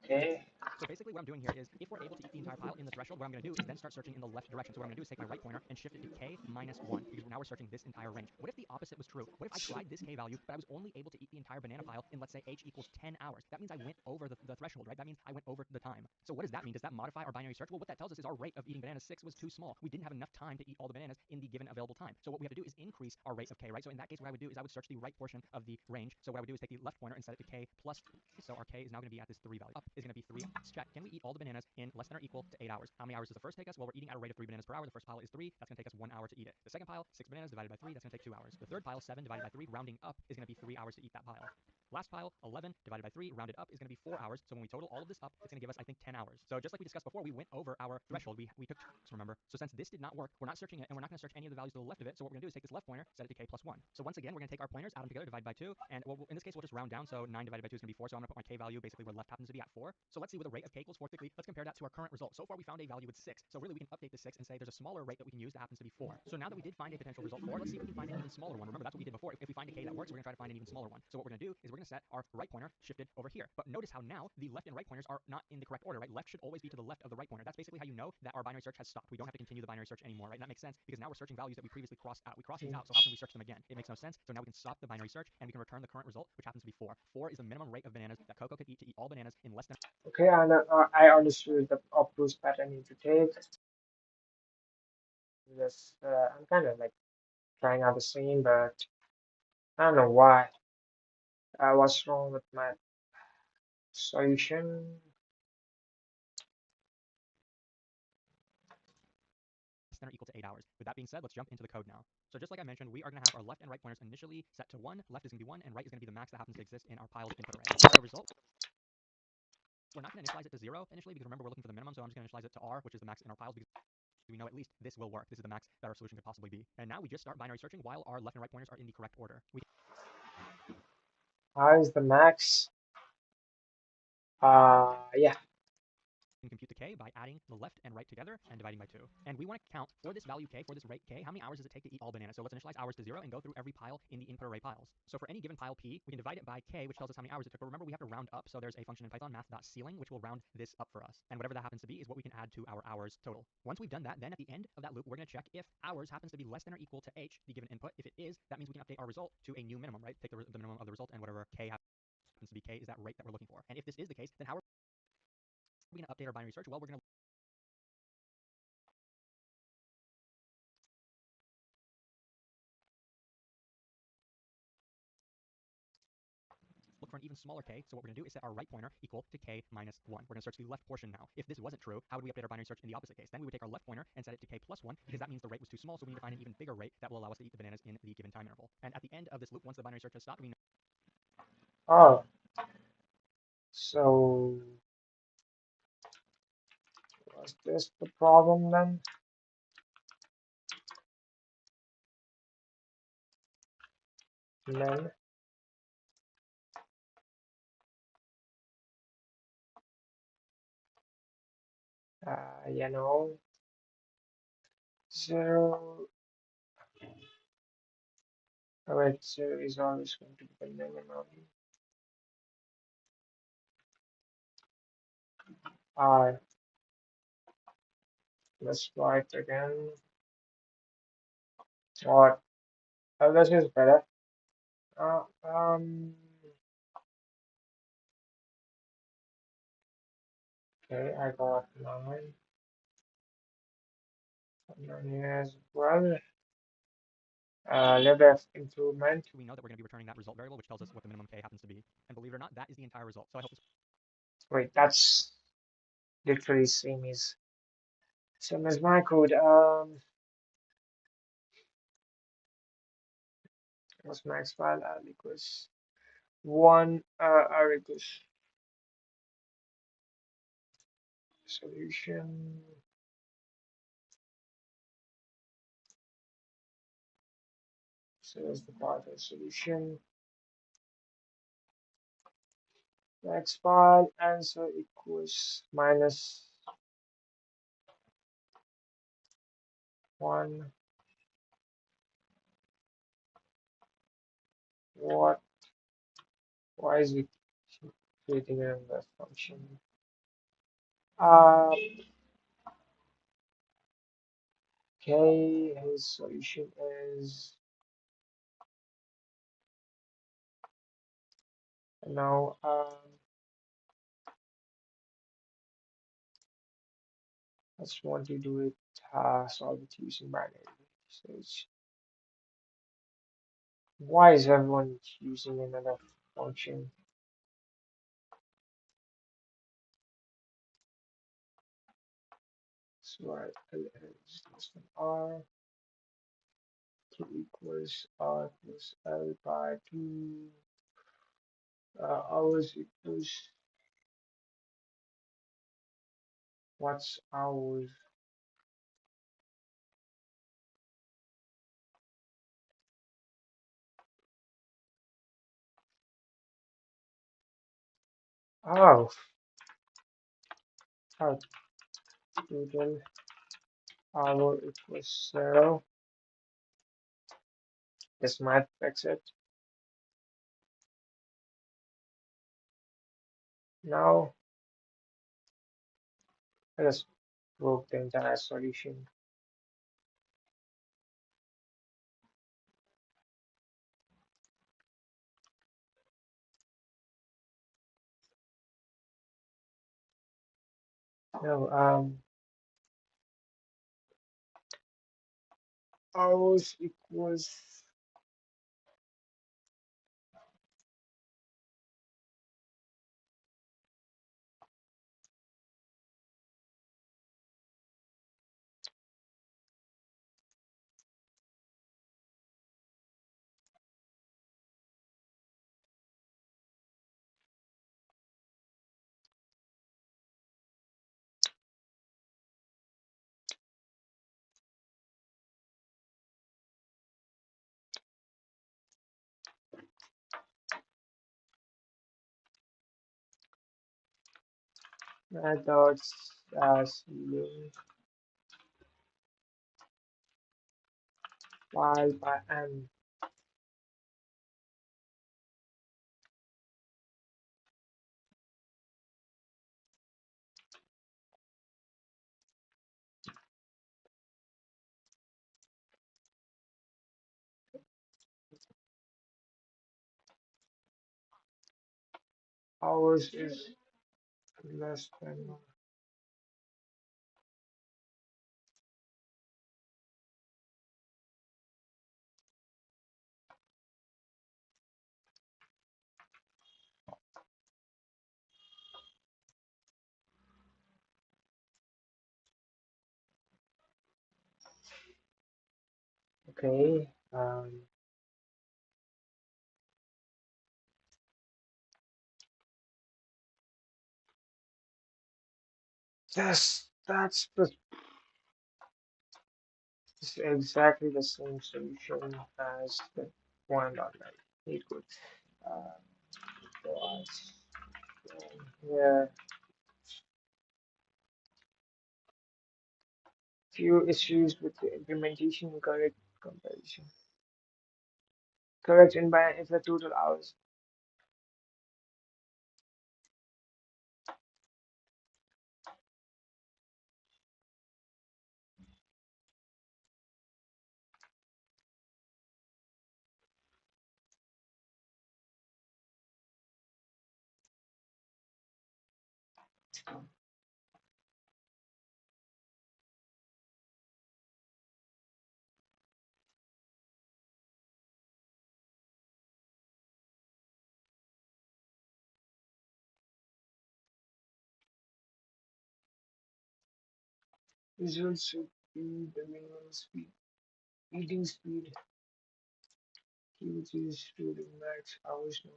okay. So basically what I'm doing here is if we're able to eat the entire pile in the threshold, what I'm going to do is then start searching in the left direction. So what I'm going to do is take my right pointer and shift it to k minus 1 because now we're searching this entire range. What if the opposite was true? What if I tried this k value, but I was only able to eat the entire banana pile in, let's say, h equals 10 hours? That means I went over the threshold, right? That means I went over the time. So what does that mean? Does that modify our binary search? Well, what that tells us is our rate of eating bananas 6 was too small. We didn't have enough time to eat all the bananas in the given available time. So what we have to do is increase our rate of k, right? So in that case, what I would do is I would search the right portion of the range. So what I would do is take the left pointer and set it to k plus. So our k is now going to be at this 3 value. Up is going to be 3. Let's check. Can we eat all the bananas in less than or equal to 8 hours? How many hours does the first take us? Well, we're eating at a rate of 3 bananas per hour. The first pile is 3. That's going to take us 1 hour to eat it. The second pile, 6 bananas divided by 3. That's going to take 2 hours. The third pile, 7 divided by 3, rounding up, is going to be 3 hours to eat that pile. Last pile, 11 divided by 3, rounded up, is going to be 4 hours. So when we total all of this up, it's going to give us, I think, 10 hours. So just like we discussed before, we went over our threshold. We took, remember. So since this did not work, we're not searching it, and we're not going to search any of the values to the left of it. So what we're going to do is take this left pointer, set it to k plus 1. So once again, we're going to take our pointers, add them together, divide by 2, and in this case, we'll just round down. So 9 divided by 2 is going to be 4. So I'm going to put my k value basically where left happens to be at 4. So let's see what the rate of k equals 4 quickly. Let's compare that to our current result. So far, we found a value with 6. So really, we can update the 6 and say there's a smaller rate that we can use that happens to be 4. So now that we did find a potential result 4, let's see if we can find an even smaller one. Remember, that's what we did before. If we find a k that works, we're going to try to find an even smaller one. So what we're going to do is we're going to set our right pointer shifted over here. But notice how now the left and right pointers are not in the correct order, right? Left should always be to the left of the right pointer. That's basically how you know that our binary search has stopped. We don't have to continue the binary search anymore, right? And that makes sense because now we're searching values that we previously crossed out. We crossed these out, so how can we search them again? It makes no sense. So now we can stop the binary search and we can return the current result, which happens to be 4. 4 is the minimum rate of bananas that Coco could eat to eat all bananas in less than. Okay, and I understood the approach that I need to take. Just, I'm kind of like trying out the same, but I don't know why. What's wrong with my solution? Less than or equal to 8 hours. With that being said, let's jump into the code now. So just like I mentioned, we are going to have our left and right pointers initially set to 1. Left is going to be 1, and right is going to be the max that happens to exist in our pile's input array. For the result, we're not going to initialize it to 0 initially because remember, we're looking for the minimum, so I'm just going to initialize it to r, which is the max in our piles because we know at least this will work. This is the max that our solution could possibly be. And now we just start binary searching while our left and right pointers are in the correct order. We How is the max? Yeah. can compute the k by adding the left and right together and dividing by 2. And we want to count for this value k, for this rate k, how many hours does it take to eat all bananas? So let's initialize hours to 0 and go through every pile in the input array piles. So for any given pile p, we can divide it by k, which tells us how many hours it took. But remember, we have to round up, so there's a function in Python, math.ceiling, which will round this up for us. And whatever that happens to be is what we can add to our hours total. Once we've done that, then at the end of that loop, we're going to check if hours happens to be less than or equal to h, the given input. If it is, that means we can update our result to a new minimum, right? Take the minimum of the result, and whatever k happens to be k is that rate that we're looking for. And if this is the case, then how are we going to update our binary search? Well, we're going to look for an even smaller k. So what we're going to do is set our right pointer equal to k minus 1. We're going to search the left portion now. If this wasn't true, how would we update our binary search in the opposite case? Then we would take our left pointer and set it to k plus 1 because that means the rate was too small, so we need to find an even bigger rate that will allow us to eat the bananas in the given time interval. And at the end of this loop, once the binary search has stopped, we know Oh, so Is this the problem then? Then, you know, 0, wait, 0 is always going to be the minimum. Alright, let's try it again. What? Oh, this is better. Uh, um, okay, I got 9. 9 here as well. Level of improvement. We know that we're going to be returning that result variable, which tells us what the minimum k happens to be. And believe it or not, that is the entire result. So I hope this. Wait, that's literally same as my code. What's max file equals 1 equals solution. So that's the part of solution. Max file answer equals minus 1. What? Why is it creating another function? Uh, okay, his solution is now. I just want to do it. Solve it using binary. So why is everyone using another function? So L is less than R. Q equals R plus L by 2. Hours equals what's hours? Oh, how total hour equals 0. This might fix it. Now I just broke the entire solution. No, hours equals methods ceiling file by n. Hours is less than. Okay. Yes. That's exactly the same solution as the one on my leetcode. Uh, but, yeah, few issues with the implementation, correct comparison. Correct environment is the total hours. Results should be the minimum speed, eating speed, which is to the max hours note,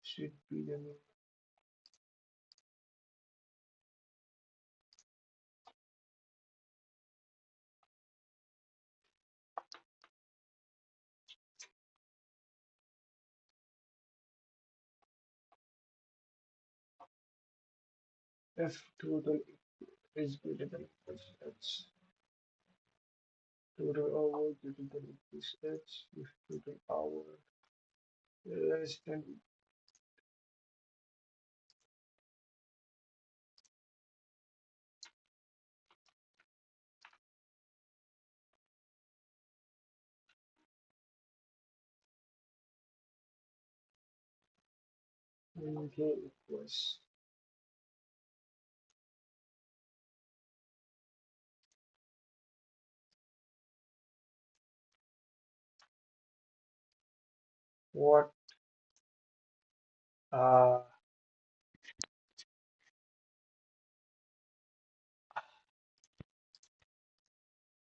should be the minimum. If total is greater than equals H, total hour greater than equals H, if total hour less than K equals what? Uh,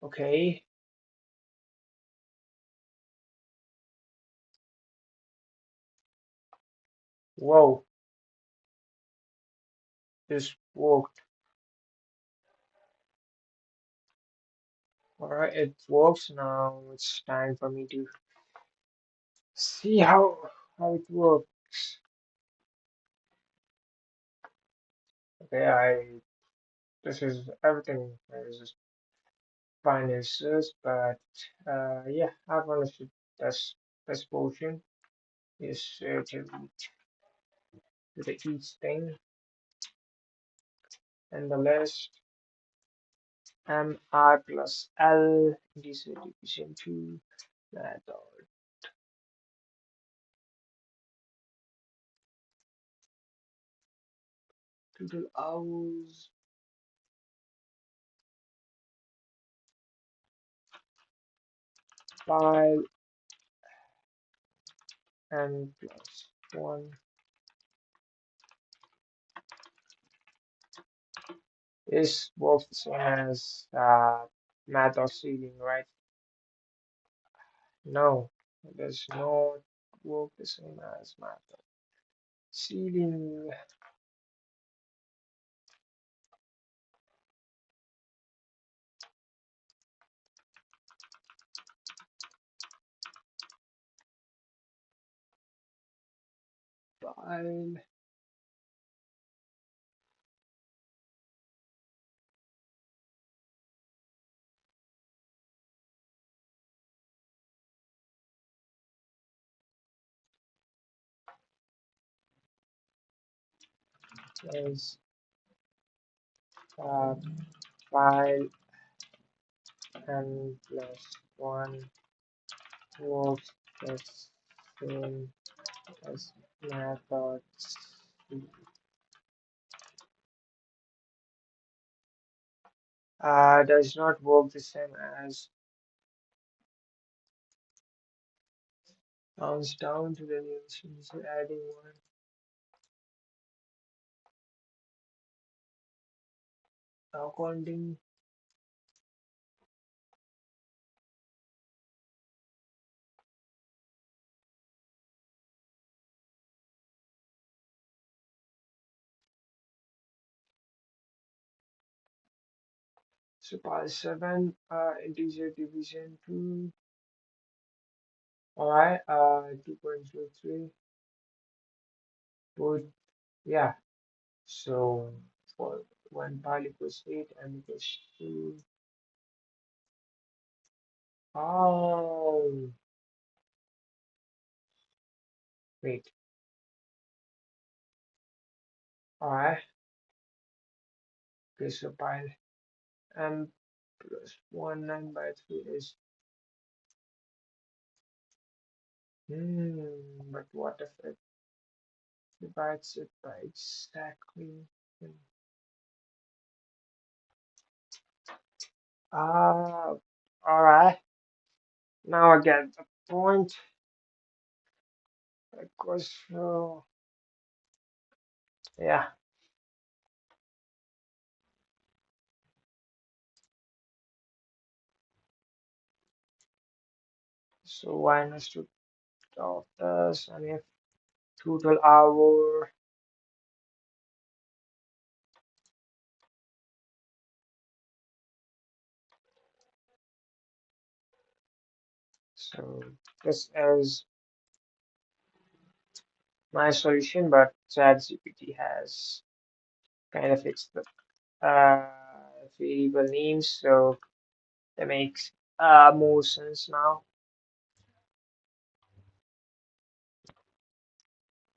okay. Whoa, this worked. All right, it works now. It's time for me to see how it works. Okay, I this is everything is just fine as this, but yeah, I've understood this portion is to the each thing and the list MR plus L this is division 2 method total hours file n plus 1. This works the same as math or sealing, right? No, it does not work the same as math or sealing. File is uh, file n plus 1 works the same as math or sealing. Does not work the same as counts down to the nearest, so adding one. Now counting So pile 7, integer division 2. All right, 2.03. Put, yeah. So for when pile equals 8, m equals 2. Oh, wait. All right. Okay, so pile m plus 1 9 by 3 is, but what if it divides it by exactly? Ah, all right. Now I get the point. Because, yeah. So I understood of this, and if total hour, so this is my solution, but ChatGPT has kind of fixed the variable names, so that makes more sense now.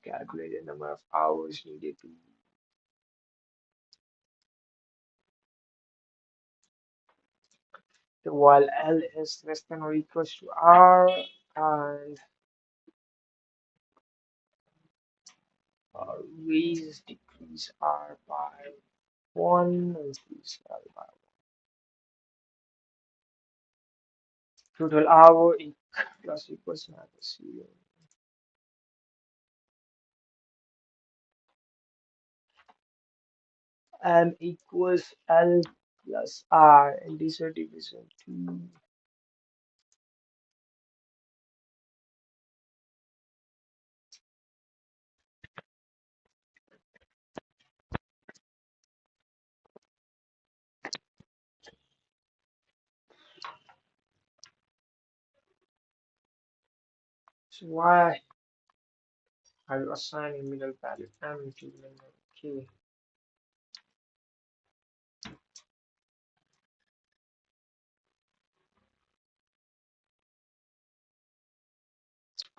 Calculate the number of hours needed to. So while L is less than or equals to R, and raise decrease R by 1, increase L by 1. Total hour plus equals minus 0. M equals L plus R, and these are division 2. So why are you assigning middle value M to minimum K?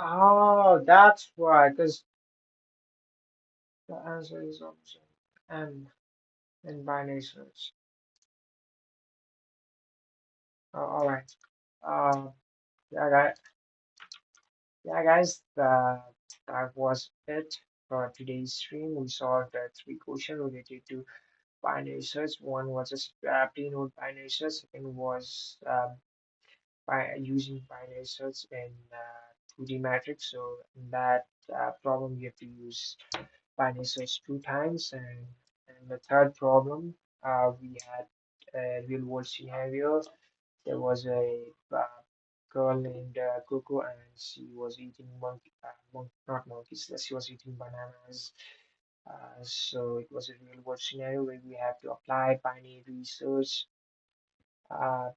Oh, that's why, because the answer is option M in binary search. All right. Uh, yeah, guys. Yeah, guys. That was it for today's stream. We solved three questions related to binary search. One was a plain old binary search. Second was by using binary search in 2D matrix. So in that problem, you have to use binary search two times. And the third problem, we had a real world scenario. There was a girl named Coco, and she was eating not monkeys. She was eating bananas. So it was a real world scenario where we have to apply binary search uh,